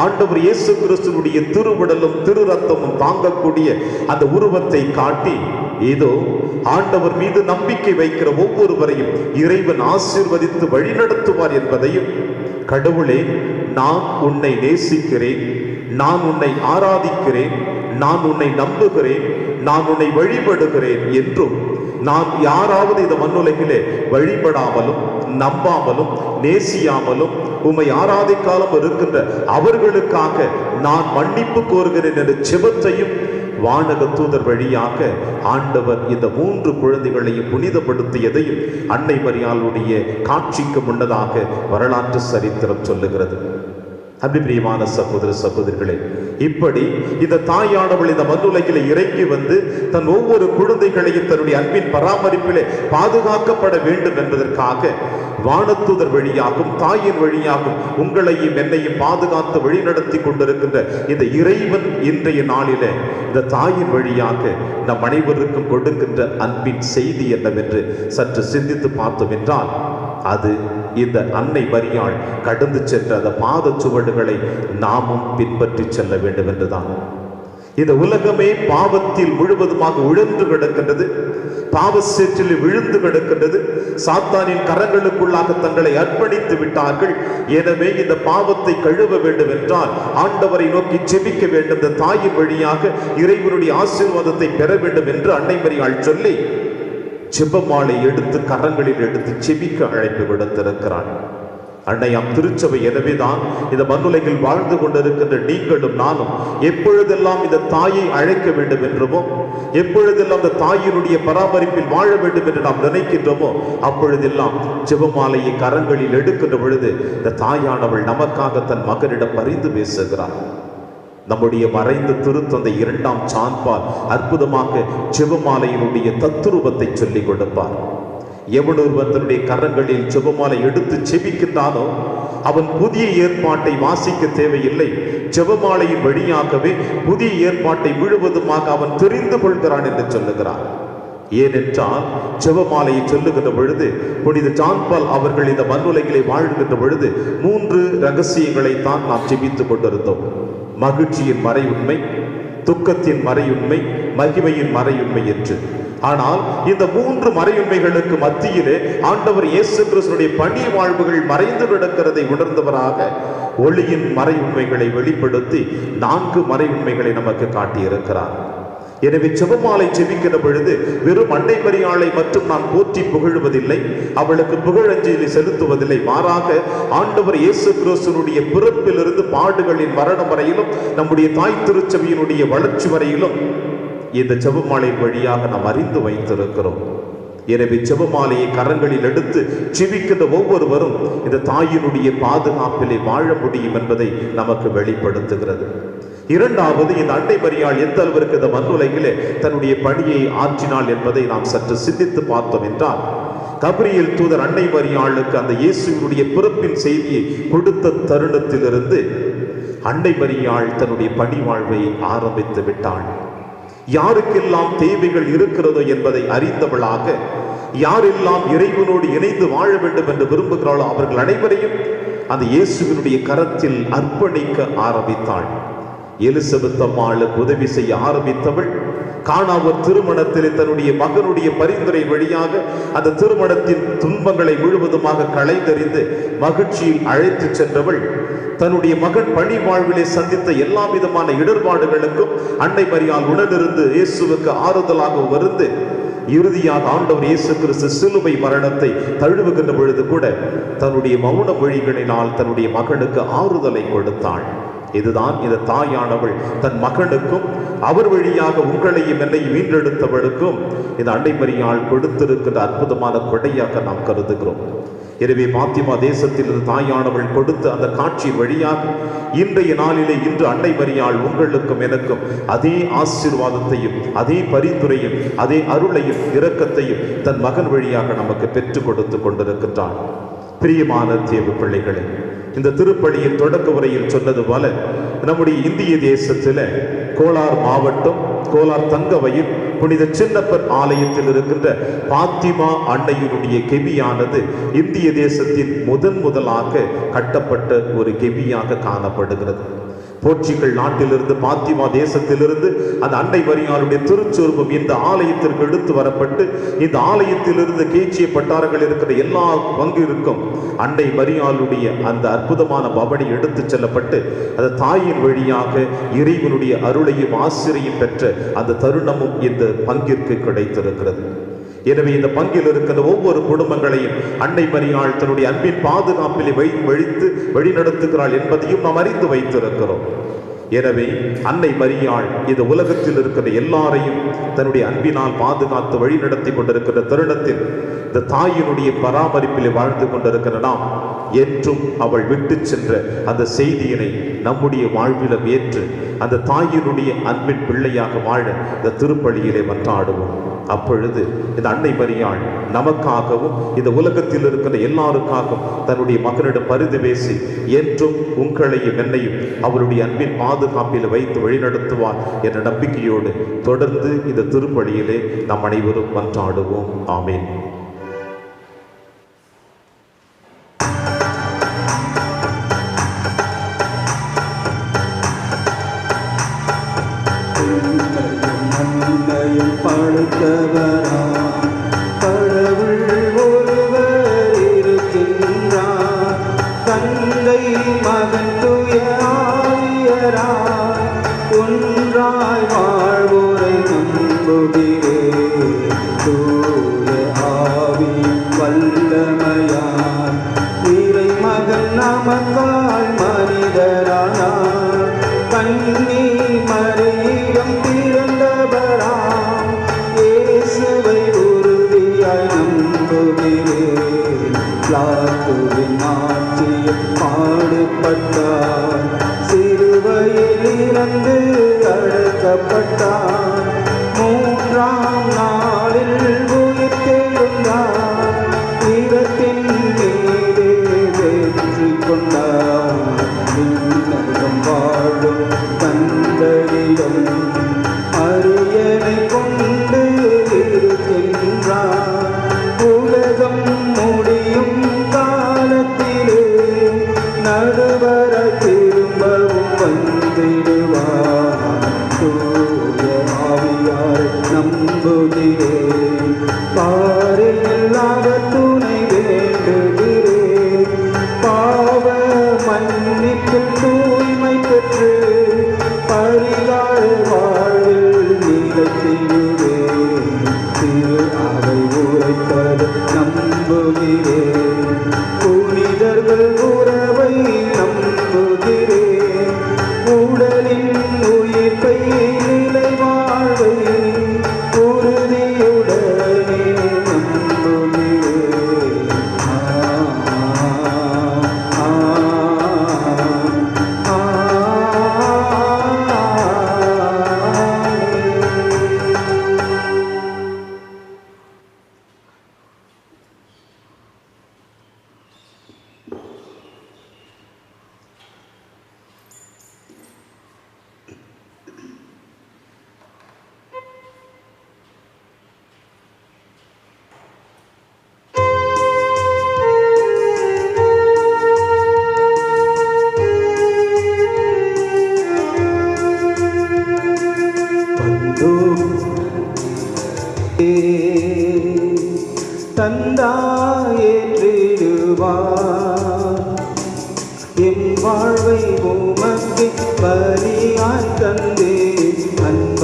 ஆண்டவர் இயேசு கிறிஸ்துவுடைய திருவுடலும் திரு ரத்தமும் தாங்கக்கூடிய அந்த உருவத்தை காட்டி, ஏதோ ஆண்டவர் மீது நம்பிக்கை வைக்கிற ஒவ்வொருவரையும் இறைவன் ஆசீர்வதித்து வழிநடத்துவார் என்பதையும், கடவுளே நான் உன்னை நேசிக்கிறேன், நான் உன்னை ஆராதிக்கிறேன், நான் உன்னை நம்புகிறேன், நான் உன்னை வழிபடுகிறேன் என்றும், நான் யாராவது இந்த மண்ணுலகிலே வழிபடாமலும் நம்பாமலும் நேசியாமலும் உம்மை ஆராதிக்காலும் இருக்கின்ற அவர்களுக்காக நான் மன்னிப்பு கோருகிறேன் என்ற செபத்தையும் வானக தூதர் வழியாக ஆண்டவர் இந்த 3 குழந்தைகளையும் புனிதப்படுத்தியதையும் அன்னை மரியாளுடைய காட்சிக்கு முன்னதாக வரலாற்று சரித்திரம் சொல்லுகிறது. அன்பிற்குரிய சகோதர சகோதரிகளே, இப்படி இந்த தாயானவள் இந்த மண்ணுலகிலே இறங்கி வந்து தன் ஒவ்வொரு குழந்தைகளையும் தன்னுடைய அன்பின் பராமரிப்பிலே பாதுகாக்கப்பட வேண்டும் என்பதற்காக வானதூதர் வழியாகும் தாயின் வழியாகும் உங்களையும் என்னையும் பாதுகாத்து வழிநடத்தி கொண்டிருக்கின்ற இந்த இறைவன் இன்றைய நாளிலே இந்த தாயின் வழியாக நம் அனைவருக்கும் கொடுக்கின்ற அன்பின் செய்தி என்னவென்று சற்று சிந்தித்து பார்த்தோம் என்றால் அது இந்த அன்னை மரியாள் கடந்து சென்ற அந்த பாத சுவடுகளை நாமும் பின்பற்றி செல்ல வேண்டும் என்றுதான். இந்த உலகமே பாவத்தில் முழுவதுமாக உழன்று கிடக்கின்றது, பாவ சேற்றில் விழுந்து கிடக்கின்றது. சாத்தானின் கரங்களுக்குள்ளாக தங்களை அர்ப்பணித்து விட்டார்கள். எனவே இந்த பாவத்தை கழுவ வேண்டும் என்றால் ஆண்டவரை நோக்கி ஜெபிக்க வேண்டும், இந்த தாயின் வழியாக இறைவனுடைய ஆசீர்வாதத்தை பெற வேண்டும் என்று அன்னை மரியாள் சொல்லி ஜெபமாலை எடுத்து கரங்களில் எடுத்து ஜெபிக்க அழைப்பு விடுத்திருக்கிறாள் அன்னையாம் திருச்சபை. எனவேதான் இந்த மண்ணுலகில் வாழ்ந்து கொண்டிருக்கின்ற நீங்களும் நானும் எப்பொழுதெல்லாம் இந்த தாயை அழைக்க வேண்டும் என்றுமோ, எப்பொழுதெல்லாம் இந்த தாயினுடைய பராமரிப்பில் வாழ வேண்டும் என்று நாம் நினைக்கின்றோமோ, அப்பொழுதெல்லாம் ஜெபமாலையை கரங்களில் எடுக்கின்ற பொழுது இந்த தாயானவள் நமக்காக தன் மகனிடம் பரிந்து பேசுகிறார். நம்முடைய மறைந்த திருத்தந்தை 2ஆம் சான்பால் அற்புதமாக ஜெபமாலையினுடைய தத்துரூபத்தை சொல்லிக் கொடுப்பார். எவனொருவன் தன்னுடைய கரங்களில் ஜெபமாலை எடுத்து ஜெபிக்கின்றானோ அவன் புதிய ஏற்பாட்டை வாசிக்க தேவையில்லை. ஜெபமாலையின் வழியாகவே புதிய ஏற்பாட்டை முழுவதுமாக அவன் தெரிந்து கொள்கிறான் என்று சொல்லுகிறார். ஏனென்றால் ஜெபமாலையை சொல்லுகின்ற பொழுது புனித ஜான்பால் அவர்கள் இந்த மண்ணுலகிலே வாழ்கின்ற பொழுது 3 ரகசியங்களை தான் நாம் ஜெபித்துக் கொண்டிருந்தோம். மகிழ்ச்சியின் மறையுண்மை, துக்கத்தின் மறையுண்மை, மகிமையின் மறையுண்மை என்று. ஆனால் இந்த 3 மறையுண்மைகளுக்கு மத்தியிலே ஆண்டவர் இயேசு கிறிஸ்துவினுடைய பணி வாழ்வுகள் மறைந்து கிடக்கிறதை உணர்ந்தவராக ஒளியின் மறையுண்மைகளை வெளிப்படுத்தி 4 மறையுண்மைகளை நமக்கு காட்டியிருக்கிறார். எனவே ஜெபமாலை ஜெபிக்கிற பொழுது வெறும் அன்னை மரியாளை மட்டும் நான் போற்றி புகழுவதில்லை, அவளுக்கு புகழஞ்சலி செலுத்துவதில்லை. மாறாக ஆண்டவர் இயேசு கிறிஸ்துவினுடைய பிறப்பிலிருந்து பாடுகளின் மரணம் வரையிலும் நம்முடைய தாய் திருச்சபையினுடைய வளர்ச்சி வரையிலும் இந்த ஜெபமாலை வழியாக நாம் அறிந்து வைத்திருக்கிறோம். எனவே ஜெபமாலையை கரங்களில் எடுத்து ஜெபிக்கின்ற ஒவ்வொருவரும் இந்த தாயினுடைய பாதுகாப்பிலே வாழ முடியும் என்பதை நமக்கு வெளிப்படுத்துகிறது. 2வது, இந்த அன்னை மரியாள் எந்த அளவிற்கு இந்த மண்ணுலகிலே தன்னுடைய பணியை ஆற்றினாள் என்பதை நாம் சற்று சிந்தித்து பார்த்தோம் என்றால், கபிரியேல் தூதர் அன்னை மரியாளுக்கு அந்த இயேசுவினுடைய பிறப்பின் செய்தியை கொடுத்த தருணத்திலிருந்து அன்னை மரியாள் தன்னுடைய பணி வாழ்வை ஆரம்பித்து விட்டாள். யாருக்கெல்லாம் தேவைகள் இருக்கிறதோ என்பதை அறிந்தவளாக, யாரெல்லாம் இறைவனோடு இணைந்து வாழ வேண்டும் என்று விரும்புகிறாளோ அவர்கள் அனைவரையும் அந்த இயேசுவினுடைய கரத்தில் அர்ப்பணிக்க ஆரம்பித்தாள். எலிசபெத் அம்மாளுக்கு உதவி செய்ய ஆரம்பித்தவள் கானாவூர் திருமணத்திலே தன்னுடைய மகனுடைய பரிந்துரை வழியாக அந்த திருமணத்தின் துன்பங்களை முழுவதுமாக களைந்தறிந்து மகிழ்ச்சியில் அழைத்து சென்றவள் தன்னுடைய மகன் பணி வாழ்விலே சந்தித்த எல்லா விதமான இடர்பாடுகளுக்கும் அன்னை மரியாள் உடனிருந்து இயேசுவுக்கு ஆறுதலாக வருந்து இறுதியாக ஆண்டவர் இயேசு கிறிஸ்து சிலுவை மரணத்தை தழுவுகின்ற பொழுது கூட தன்னுடைய மௌன மொழிகளினால் தன்னுடைய மகனுக்கு ஆறுதலை கொடுத்தாள். இதுதான் இந்த தாயானவள் தன் மகனுக்கும் அவர் வழியாக உங்களையும் என்னையும் வீண்டெடுத்தவளுக்கும் இந்த அன்னை மரியாள் கொடுத்திருக்கின்ற அற்புதமான கொடையாக நாம் கருதுகிறோம். எனவே பாத்திமா தேசத்தில் இருந்து தாயானவள் கொடுத்த அந்த காட்சியின் வழியாக இன்றைய நாளிலே இன்று அன்னை மரியாள் உங்களுக்கும் எனக்கும் அதே ஆசீர்வாதத்தையும் அதே பரிந்துரையும் அதே அருளையும் இரக்கத்தையும் தன் மகன் வழியாக நமக்கு பெற்றுக் கொடுத்து கொண்டிருக்கின்றாள். பிரியமான தேவ பிள்ளைகளே, இந்த திருப்பலியின் தொடக்க உரையில் சொன்னது போல நம்முடைய இந்திய தேசத்தில் கோலார் மாவட்டம் கோலார் தங்கவயல் புனித சின்னப்பர் ஆலயத்தில் இருக்கின்ற பாத்திமா அன்னையினுடைய கெபியானது இந்திய தேசத்தின் முதலாக கட்டப்பட்ட ஒரு கெபியாக காணப்படுகிறது. போர்ச்சுகல் நாட்டிலிருந்து பாத்திமா தேசத்திலிருந்து அந்த அன்னை மரியாளுடைய திருச்சொருபம் இந்த ஆலயத்திற்கு எடுத்து வரப்பட்டு இந்த ஆலயத்திலிருந்து கேச்சிய பட்டாரங்கள் இருக்கிற எல்லா பங்கிற்கும் அன்னை மரியாளுடைய அந்த அற்புதமான பவனி எடுத்து செல்லப்பட்டு அந்த தாயின் வழியாக இறைவனுடைய அருளையும் ஆசிரியம் பெற்ற அந்த தருணமும் இந்த பங்கிற்கு கிடைத்திருக்கிறது. எனவே இந்த பங்கில் இருக்கிற ஒவ்வொரு குடும்பங்களையும் அன்னை மரியாள் தன்னுடைய அன்பின் பாதுகாப்பிலே வழித்து வழிநடத்துகிறாள் என்பதையும் நாம் அறிந்து வைத்திருக்கிறோம். எனவே அன்னை மரியாள் இந்த உலகத்தில் இருக்கிற எல்லாரையும் தன்னுடைய அன்பினால் பாதுகாத்து வழி நடத்தி கொண்டிருக்கிற தருணத்தில் இந்த தாயினுடைய பராமரிப்பிலே வாழ்ந்து கொண்டிருக்கிற நாம் என்றும் அவள் விட்டு சென்ற அந்த செய்தியினை நம்முடைய வாழ்விலும் ஏற்று அந்த தாயினுடைய அன்பின் பிள்ளையாக வாழ இந்த திருப்பலியிலே மன்றாடுவோம். அப்பொழுது இந்த அன்னை மரியாள் நமக்காகவும் இந்த உலகத்தில் இருக்கிற எல்லாருக்காகவும் தன்னுடைய மகனிடம் பரிந்து பேசி என்றும் உங்களையும் என்னையும் அவருடைய அன்பின் பாதுகாப்பில் வைத்து வழிநடத்துவார் என்ற நம்பிக்கையோடு தொடர்ந்து இந்த திருப்பலியிலே நாம் அனைவரும் மன்றாடுவோம். ஆமேன். படுத்தவரா கடவுள் ஒருவர் இருக்கின்றார், தந்தை மகன் தூய ஆவியராய் ஒன்றாய் வாழ்வோரை நம்புகிறேன். தூய ஆவி வல்லமையார் இறை மகன் நமக்காய் மனிதரானார், கண்ணி மரியிடம் பிறந்தவராம் இயேசுவை உறுதியாய் நம்புகிறேன். பிலாத்துவின் ஆட்சியில் பாடுபட்டார், சிலுவையில் இறந்து அடக்கப்பட்டார், மூன்றாம் நாளில் உயிர்த்தெழுந்தார், இரத்தின் மீது வெற்றி கொண்டார். விண்ணகம் வாழும் தந்தையிடம் அரியணை கொண்டு இருக்கின்றார், உலகம் முடியும் காலத்திலே நடுவராய் திரும்பவும் வந்திடுவார். தூய ஆவியாரை நம்புகிறேன், பாரில் அவர் துணை வேண்டுகிறேன், பாவ மன்னிப்பில் தூய்மை பெற்று பரிகார வாழ்வில் நிலைத்திடுவேன். திரு அவை உரைப்பது நம்புகிறேன், புனிதர்கள் உறவை நம்புகிறேன், உடலின் உயிர்ப்பை நிலை வாழ்வை உறுதியுடனே நம்புகிறேன். தந்தாயேற்றிடுவார் என் வாழ்வை உமக்கு பலியாய் தந்தே அன்பாயேற்றிடுவார்.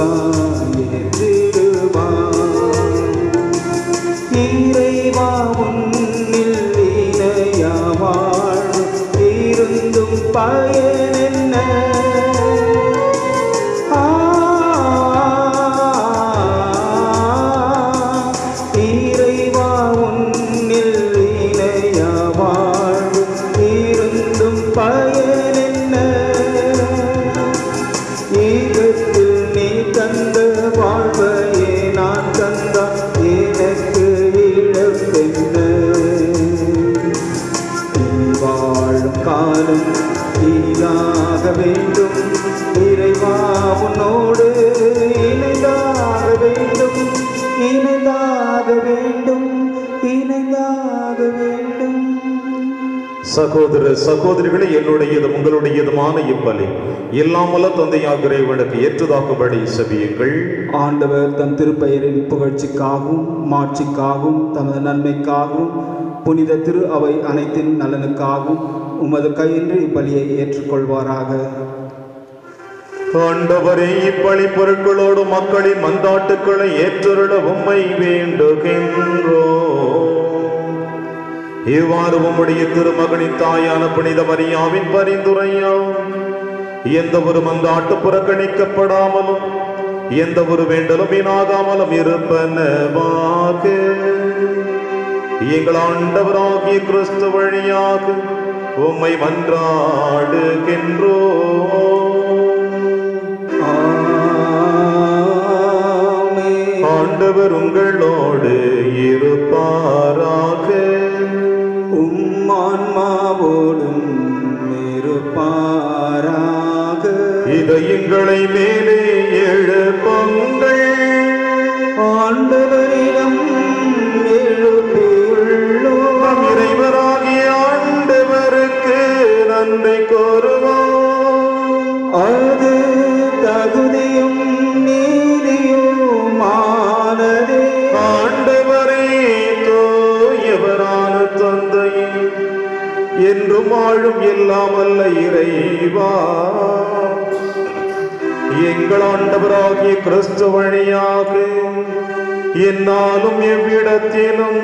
இறைவா உன்னில் இணையா வாழ்வு இருந்தும் பயனென்ன, வேண்டும் இறைவா உன்னோடு இணைந்தாக வேண்டும், இணைந்தாக வேண்டும், இணைந்தாக வேண்டும். சகோதர சகோதரிகளை, என்னுடையதும் உங்களுடையதுமான இப்பலி இல்லாமல தந்தையாகிற இவனுக்கு ஏற்றதாக்கும்படி செபியுங்கள். ஆண்டவர் தம் திருப்பெயரின் புகழ்ச்சிக்காகவும் மாட்சிக்காகவும் தமது நன்மைக்காகவும் புனித திரு அவை அனைத்தின் நலனுக்காகவும் உமது கையின்றி இப்பலியை ஏற்றுக்கொள்வாராக. ஆண்டவரே, இப்பலி பொருட்களோடு மக்களின் மந்தாட்டுக்களை ஏற்றருள உம்மை வேண்டுகின்றோம். இவ்வாறு உம்முடைய திருமகனின் தாயான புனித மரியாவின் பரிந்துரையாம் எந்த ஒரு மந்தாட்டு புறக்கணிக்கப்படாமலும் எந்த ஒரு வேண்டலும் வீணாகாமலும் இருப்பனவாக. எங்கள் ஆண்டவராகிய கிறிஸ்து வழியாக உம்மை மன்றாடுகின்றோம். ஆண்டவர் உங்களோடு இருப்பாராக. ஆன்மாவோடும் இருப்பாராக. இதயங்களை மேலே எழுப்புங்கள். ஆண்டவரிடம் எழுப்பியுள்ளோம். நம் இறைவராகிய ஆண்டவருக்கு நன்றி கூறுவோம். அது தகுதியும் நீதியுமானதே. ஆண்டவரே, தூயவரான தந்தையே, என்றும் வாழும் எல்லாம் அல்ல இறைவா, எங்கள் ஆண்டவராகிய கிறிஸ்து வழியாக என்னாலும் எவ்விடத்திலும்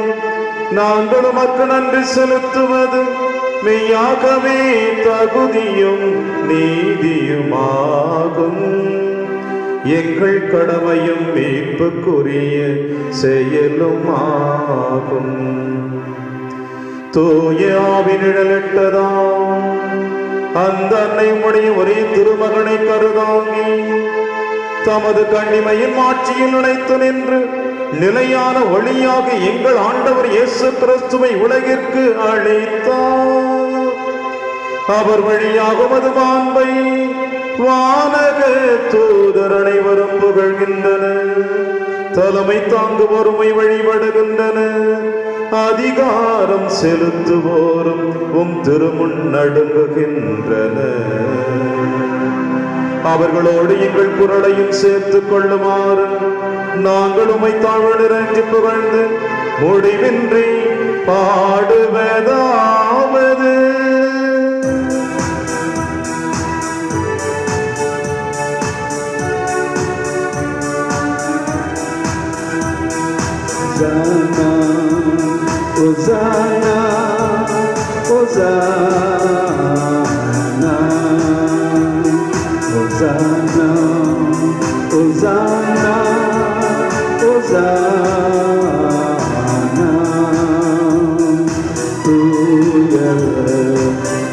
நாங்கள் உமக்கு நன்றி செலுத்துவது மெய்யாகவே தகுதியும் நீதியுமாகும். எங்கள் கடமையும் மீட்புக்குரிய செயலுமாகும். தூய ஆவி நிழலிட்டதாம் அந்த அன்னை உடைய ஒரே திருமகனை கருதாங்கி தமது கண்ணிமையின் ஆட்சியில் நிலைத்து நின்று நிலையான ஒளியாக எங்கள் ஆண்டவர் இயேசு கிறிஸ்துவை உலகிற்கு அழைத்தார். அவர் வழியாக உமது மாண்பை வானக தூதர் அனைவரும் புகழ்கின்றனர். தலைமை தாங்குவோருமை வழிபடுகின்றனர். அதிகாரம் செலுத்துவோரும் திருமுன் நடுங்குகின்றனர். அவர்களோடு எங்கள் குரலையும் சேர்த்துக் கொள்ளுமாறு நாங்கள் உம்மை தாழ்நிறைந்து புகழ்ந்து முடிவின்றி பாடுவதாவது. Hosanna, Hosanna, Hosanna, Hosanna, Hosanna. Tujyவர்,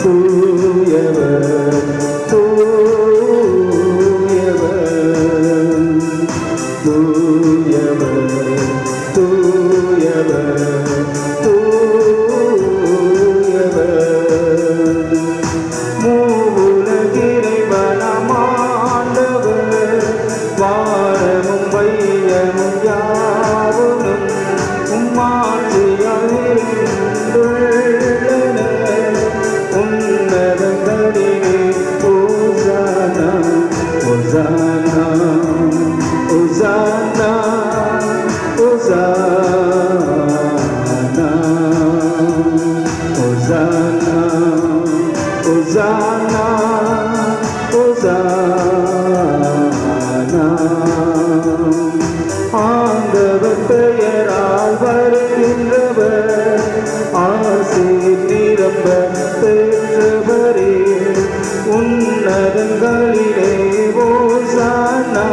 tujyவர், tujyவர், tujyவர், tujyவர். ஆண்டவர் பெயரால் வருகின்றவர் ஆசீர் நிரம்ப பெற்றவரே. உன்னதங்களிலே ஓசானா,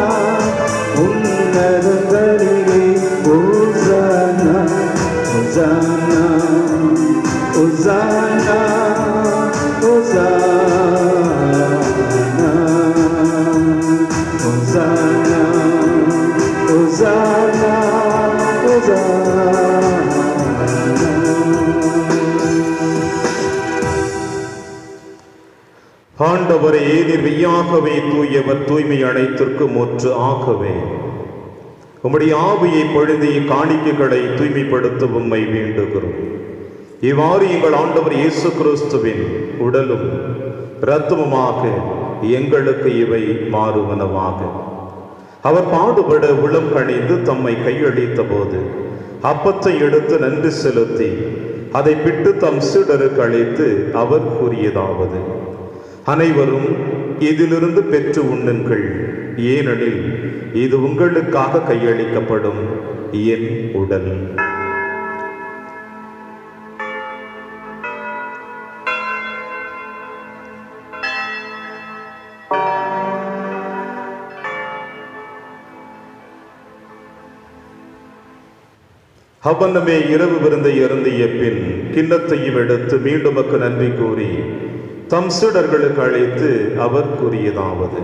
உன்னதங்களிலே ஓசானா, ஓசானா, ஓசானா, ஓசானா, ஓசானா, ஓசானா, ஓசானா. ஆண்டவரே, நீர் மெய்யாகவே தூயவர், தூய்மை அனைத்திற்கு முற்று ஆகவே. உம்முடைய ஆவியை பொழுதி காணிக்கைகளை தூய்மைப்படுத்த உம்மை வேண்டுகிறோம். இவ்வாறு எங்கள் ஆண்டவர் இயேசு கிறிஸ்துவின் உடலும் இரத்தமுமாக எங்களுக்கு இவை மாறுவனவாக. அவர் பாடுபட உளம் கணிந்து தம்மை கையளித்த போது அப்பத்தை எடுத்து நன்றி செலுத்தி அதை பிட்டு தம் சீடருக்கு அளித்து அவர் கூறியதாவது: அனைவரும் இதிலிருந்து பெற்று உண்ணுங்கள், ஏனெனில் இது உங்களுக்காக கையளிக்கப்படும் என் உடல். அவனமே இரவு விருந்தை அருந்திய பின் கிண்ணத்தையும் எடுத்து மீண்டும் நன்றி கூறி தம் சீடர்களுக்கு அழைத்து அவர் கூறியதாவது: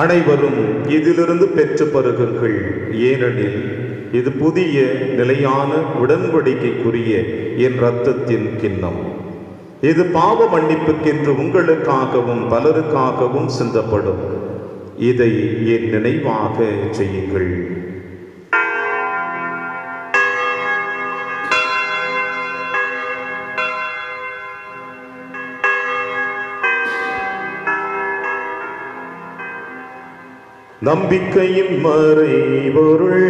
அனைவரும் இதிலிருந்து பெற்று பருகுங்கள், ஏனெனில் இது புதிய நிலையான உடன்படிக்கைக்குரிய என் இரத்தத்தின் கிண்ணம். இது பாவ மன்னிப்புக்கென்று உங்களுக்காகவும் பலருக்காகவும் சிந்தப்படும். இதை என் நினைவாக செய்யுங்கள். நம்பிக்கையின் மறைபொருள்.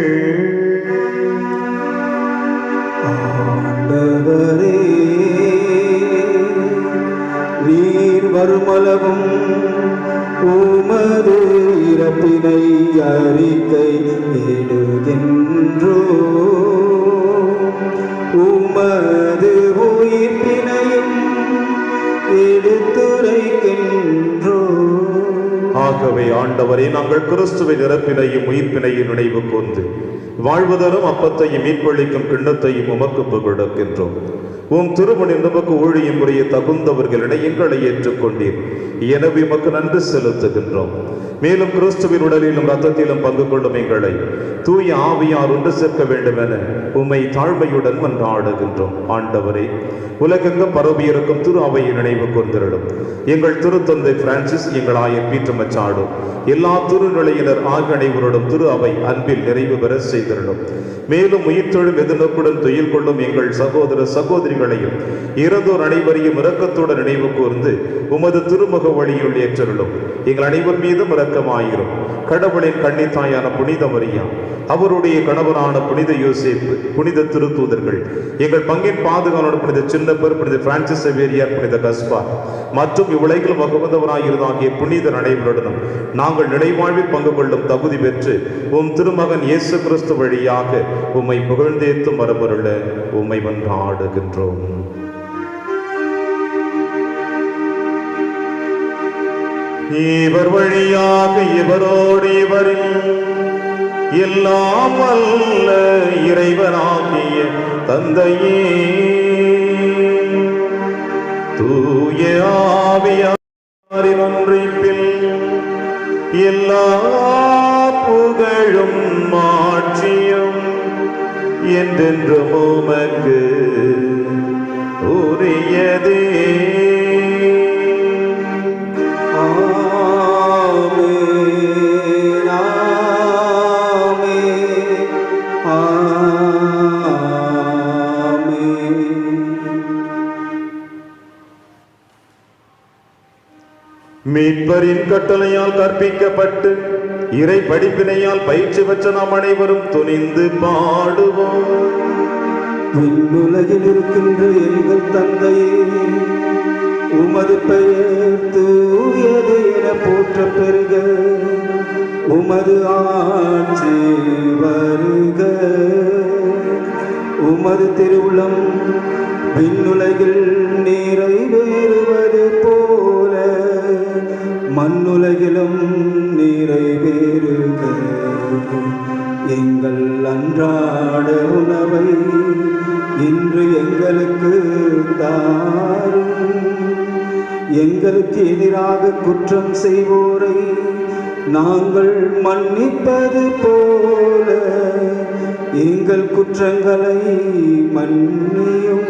ஆண்டவரே, நீர் வருமளவும் உமது இறப்பினை அறிக்கை இடுகின்றோ, உமது உயிர்ப்பினையும் எடுத்துரைக்கின்றோ. ஆகவே ஆண்டவரே, நாங்கள் கிறிஸ்துவின் இறப்பினையும் உயிர்ப்பினையும் நினைவு கூர்ந்து வாழ்வதரும் அப்பத்தையும் மீட்பளிக்கும் கிண்ணத்தையும் உமக்கு புகழ்கின்றோம். உம் திருமணில் நமக்கு ஊழியம் புரிய தகுந்தவர்களிட எங்களை ஏற்றுக்கொண்டீர். எனவே உமக்கு நன்றி செலுத்துகின்றோம். மேலும் கிறிஸ்துவின் உடலிலும் இரத்தத்திலும் பங்கு கொள்ளும் எங்களை தூய ஆவியார் ஒன்று சேர்க்க வேண்டும் என உம்மை தாழ்மையுடன் மன்றாடுகின்றோம். ஆண்டவரே, உலகெங்கும் பரவியிருக்கும் திரு அவையை நினைவு கூர்ந்திருடும். எங்கள் திருத்தந்தை பிரான்சிஸ், எங்கள் ஆயர் பீட்டர் மச்சாடு, எல்லா திருநிலையினர் ஆகிய அனைவரோடும் திரு அவை அன்பில் நிறைவு பெற செய்திருடும். மேலும் உயிர்த்தெழும் எதிர்நோக்குடன் துயில் கொள்ளும் எங்கள் சகோதர சகோதரிகளையும் இறந்தோர் அனைவரையும் இரக்கத்துடன் நினைவு கூர்ந்து உமது திருமுக வழியுள் ஏற்றருளும். எங்கள் அனைவர் மீதும் இரக்கமாயிரும். கடவுளின் கன்னித்தாயான புனித மரியா, அவருடைய கணவரான புனித யோசேப்பு, புனித திருத்தூதர்கள், எங்கள் பங்கின் பாதுகாவலர் புனித சின்னப்பர், புனித பிரான்சிஸ் சேவியர், புனித கஸ்பார் மற்றும் இவ்வுலகில் வகுந்தவராயிருந்தாகிய புனிதர் அனைவருடனும் நாங்கள் நிலைவாழ்வில் பங்கு கொள்ளும் தகுதி பெற்று உம் திருமகன் இயேசு கிறிஸ்து வழியாக உம்மை புகழ்ந்தேத்தும் வரப்பொருள உம்மை மன்றாடுகின்றோம். இவர் வழியாக இவரோடு இவரில் எல்லாம் வல்ல இறைவனாகிய தந்தையே, தூய ஆவியாரின் ஒன்றிப்பில் எல்லா புகழும் மாட்சியும் என்றென்றும் உமக்கு உரியதே. மீட்பரின் கட்டளையால் கற்பிக்கப்பட்டு இறை படிப்பினையால் பயிற்சி பெற்ற நாம் அனைவரும் துணிந்து பாடுவோம். விண்ணுலகில் இருக்கின்ற எங்கள் தந்தையே, உமது பெயர் தூயது என போற்ற பெறுக. உமது ஆட்சி வருக. உமது திருவுளம் விண்ணுலகில் நிறைவேறுவது போல மண்ணுலகிலும் நிறைவேறுக. எங்கள் அன்றாட உணவை இன்று எங்களுக்கு தாரும். எங்களுக்கு எதிராக குற்றம் செய்வோரை நாங்கள் மன்னிப்பது போல எங்கள் குற்றங்களை மன்னியும்.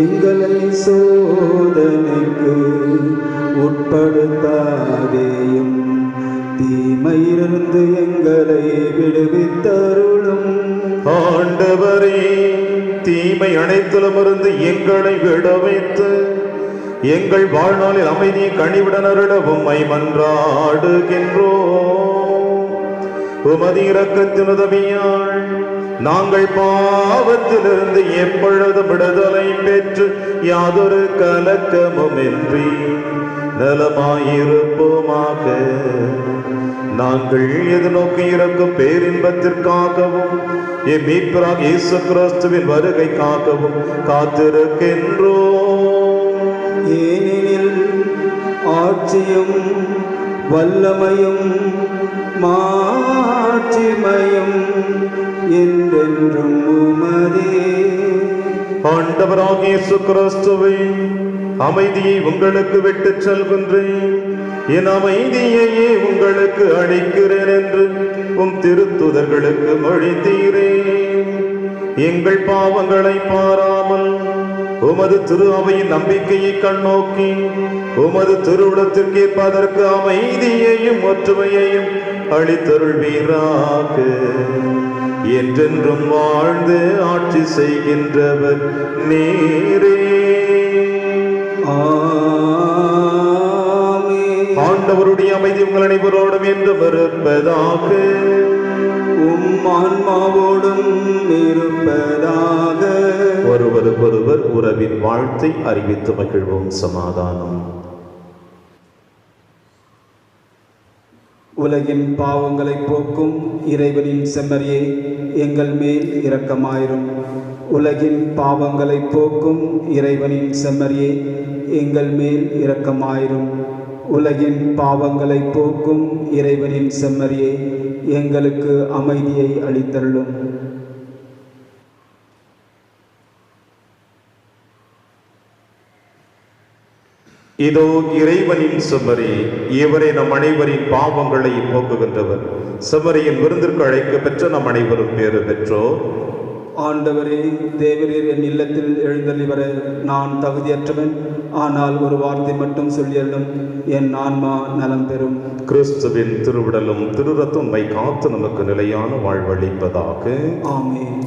எங்களை சோதனைக்கு உட்படுத்தாதேயும், தீமையிலிருந்து எங்களை விடுவித்தருளும். ஆண்டவரே, தீமை அனைத்திலும் இருந்து எங்களை விடுவித்து எங்கள் வாழ்நாளில் அமைதியை கனிவுடன் அருள உம்மை மன்றாடுகின்றோம். உமது இரக்கத்தின் உதவியால் நாங்கள் பாவத்திலிருந்து எப்பொழுது விடுதலை பெற்று யாதொரு கலக்கமுமின்றி நலமாயிருப்போமாக. நாங்கள் எதிர்நோக்கி இருக்கும் பேரின்பத்திற்காகவும் என் மீட்பராக இயேசு கிறிஸ்துவின் வருகைக்காகவும் காத்திருக்கின்றோம். ஏனெனில் ஆட்சியும் வல்லமையும் மாட்சிமையும் என்றென்றும் உமதே. ஆண்டவராகிய இயேசு கிறிஸ்துவே, அமைதியை உங்களுக்கு விட்டுச் செல்கின்றேன், என் அமைதியையே உங்களுக்கு அளிக்கிறேன் என்று உம் திருத்துதர்களுக்கு மொழிந்தீரே. எங்கள் பாவங்களை பாராமல் உமது திரு அவையின் நம்பிக்கையை கண்ணோக்கி உமது திருவுளத்திற்கேற்ப அதற்கு அமைதியையும் ஒற்றுமையையும் அளித்தருள்வீராக. என்றென்றும் வாழ்ந்து ஆட்சி செய்கின்றவர் நீரே. ஆண்டவருடைய அமைதி உங்கள் அனைவரோடும் என்றும் இருப்பதாக. உம் ஆன்மாவோடும் இருப்பதாக. ஒருவருக்கொருவர் உறவின் வாழ்த்தை அறிவித்து மகிழ்வோம். சமாதானம். உலகின் பாவங்களை போக்கும் இறைவனின் செம்மறியே, எங்கள் மேல் இரக்கமாயிரும். உலகின் பாவங்களை போக்கும் இறைவனின் செம்மறியே, எங்கள் மேல் இரக்கமாயிரும். உலகின் பாவங்களை போக்கும் இறைவனின் செம்மறியே, எங்களுக்கு அமைதியை அளித்தருளும். இதோ இறைவனின் செம்மறி, இவரே நம் அனைவரின் பாவங்களை போக்குகின்றவர். செம்மறியின் விருந்திற்கு அழைக்க பெற்ற நம் அனைவரும் பேறு பெற்றோர். ஆண்டவரே, தேவரீர் என் இல்லத்தில் எழுந்தள்ளி வர நான் தகுதியற்றவன். ஆனால் ஒரு வார்த்தை மட்டும் சொல்லியல்லும் என் ஆன்மா நலம் பெறும். கிறிஸ்துவின் திருவிடலும் திருரத்தும் உம்மை காத்து நமக்கு நிலையான வாழ்வளிப்பதாக. ஆமென்.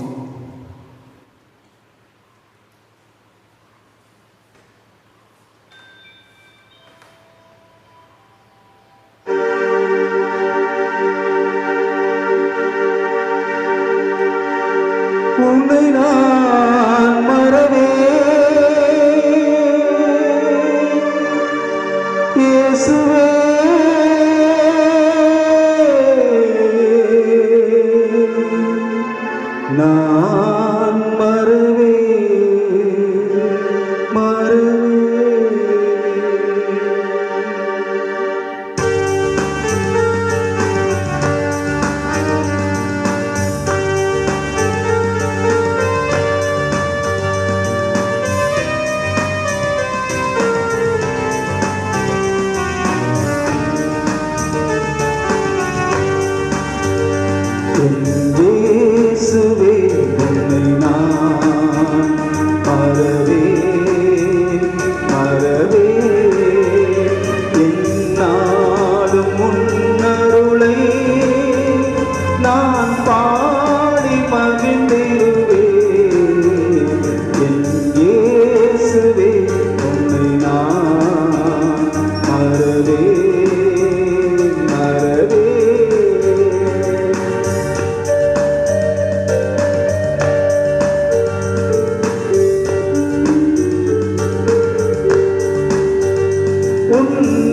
உன்னை நான் மறவேன் இயேசுவே, நான் மறவேன் மறவேன். இயேசுவே, உன்னை நான் மறவேன் மறவேன். எந்நாளும் உன்னருளை நான் பாடி மகிழ்ந்திடுவேன். என் இயேசுவே, உன்னை நான் மறவேன் மறவேன்.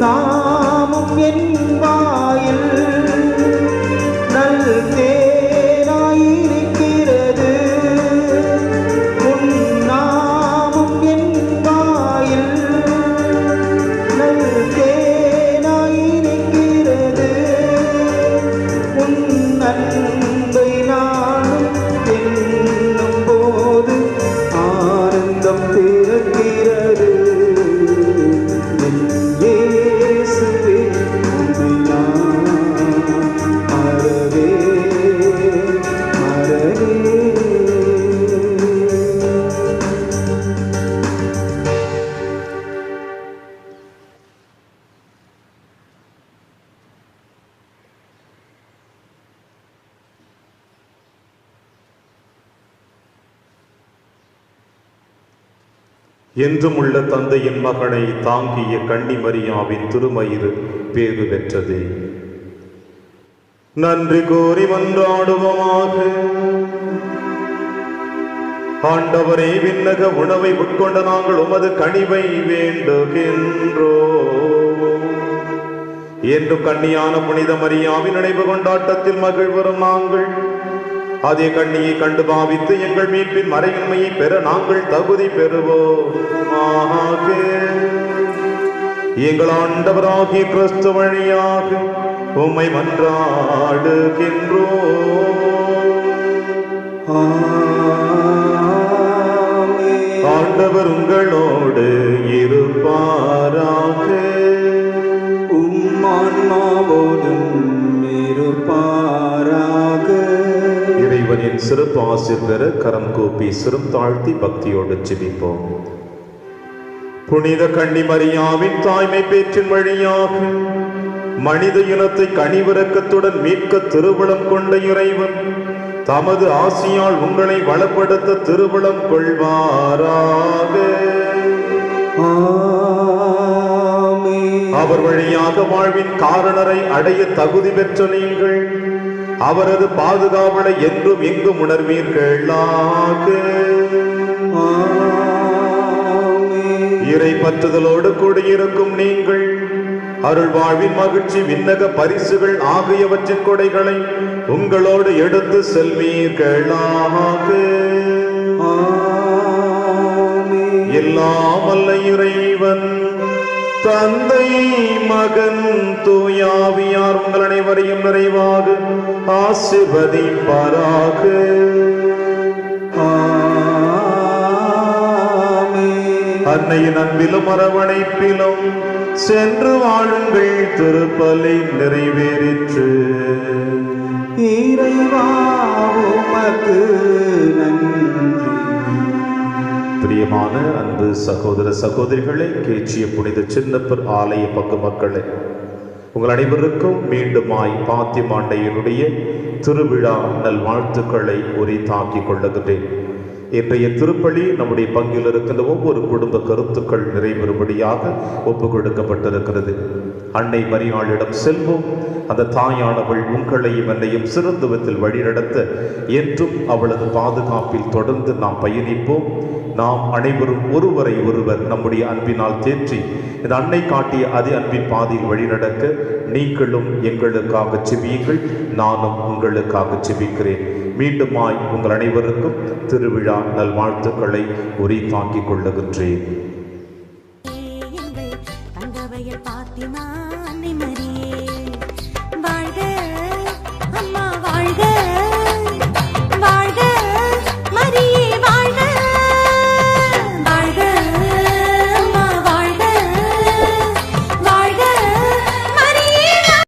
நாமும் என் வாயில் நல் தேனாயிருக்கிறது. உன் நாமும் என் வாயில் நல் தேனாயிருக்கிறது. உன் அன்பை நானும் எண்ணும் போது ஆனந்தம் பிறக்கிறது. இயேசுவே, உன்னை நான் மறவேன் மறவேன். என்றும் உள்ள தந்தையின் மகனை தாங்கிய கன்னிமரியாவின் திருமயிறு பேறு பெற்றது. நன்றி கூறி மன்றாடுவோமாக. ஆண்டவரே, விண்ணக உணவை உட்கொண்ட நாங்கள் உமது கனிவை வேண்டுகின்றோம். என்றும் கன்னியான புனித மரியாவின் நினைவு கொண்டாட்டத்தில் மகிழ்வரும் நாங்கள் அதே கண்ணியை கண்டு பாவித்து எங்கள் மீட்பின் மறையின்மையை பெற நாங்கள் தகுதி பெறுவோம். எங்கள் ஆண்டவராகிய கிறிஸ்து வழியாக உம்மை மன்றாடுகின்றோம். ஆண்டவர் உங்களோடு இருப்பாராக. உம்மான்மாவோடும் இருப்பாராக. இறைவனின் சிறப்பு ஆசீர் பெற கரம் கூப்பி சிரம் தாழ்த்தி பக்தியோடு ஜெபிப்போம். புனித கன்னிமரியாவின் தாய்மை பேற்றின் வழியாக மனித இனத்தை கனிவிரக்கத்துடன் மீட்க திருவுளம் கொண்ட இறைவன் தமது ஆசியால் உங்களை வளப்படுத்த திருவுளம் கொள்வாராக. அவர் வழியாக வாழ்வின் காரணரை அடைய தகுதி பெற்ற நீங்கள் அவரது பாதுகாவலை என்றும் எங்கும் உணர்வீர்களாக. இறை பற்றுதலோடு கூடியிருக்கும் நீங்கள் அருள் வாழ்வின் மகிழ்ச்சி விண்ணக பரிசுகள் ஆகியவற்றின் கொடைகளை உங்களோடு எடுத்து செல்வீர்களாக. எல்லாம் வல்ல இறைவன் தந்தை மகன் தூயாவியார் உங்கள் அனைவரையும் நிறைவாக ஆசீர்வதிப்பாராக. அன்னையின் அன்பிலும் அரவணைப்பிலும் சென்று வாழுங்கள். திருப்பலி நிறைவேறிற்று. இறைவா உமக்கு நன்றி. பிரியமான அன்பு சகோதர சகோதரிகளை, கேச்சிய புனித சின்னப்பர் ஆலய பங்கு மக்களை, உங்கள் அனைவருக்கும் மீண்டுமாய் பாத்திமாண்டையினுடைய திருவிழா நல்வாழ்த்துக்களை உரித்தாக்கிக் கொள்ளுகின்றேன். இன்றைய திருப்பலி நம்முடைய பங்கில் இருக்கின்ற ஒவ்வொரு குடும்ப கருத்துக்கள் நிறைவேறும்படியாக ஒப்பு கொடுக்கப்பட்டிருக்கிறது. அன்னை மரியாளிடம் செல்வோம். அந்த தாயானவள் உங்களையும் என்னையும் சிறந்துவத்தில் வழிநடத்த என்றும் அவளது பாதுகாப்பில் தொடர்ந்து நாம் பயணிப்போம். நாம் அனைவரும் ஒருவரை ஒருவர் நம்முடைய அன்பினால் தேற்றி இந்த அன்னை காட்டிய அதி அன்பின் பாதையில் வழிநடக்க நீங்களும் எங்களுக்காக செபியுங்கள், நானும் உங்களுக்காக செபிக்கிறேன். மீண்டுமாய் உங்கள் அனைவருக்கும் திருவிழா நல்வாழ்த்துக்களை உரித்தாக்கிக் கொள்ளுகின்றேன்.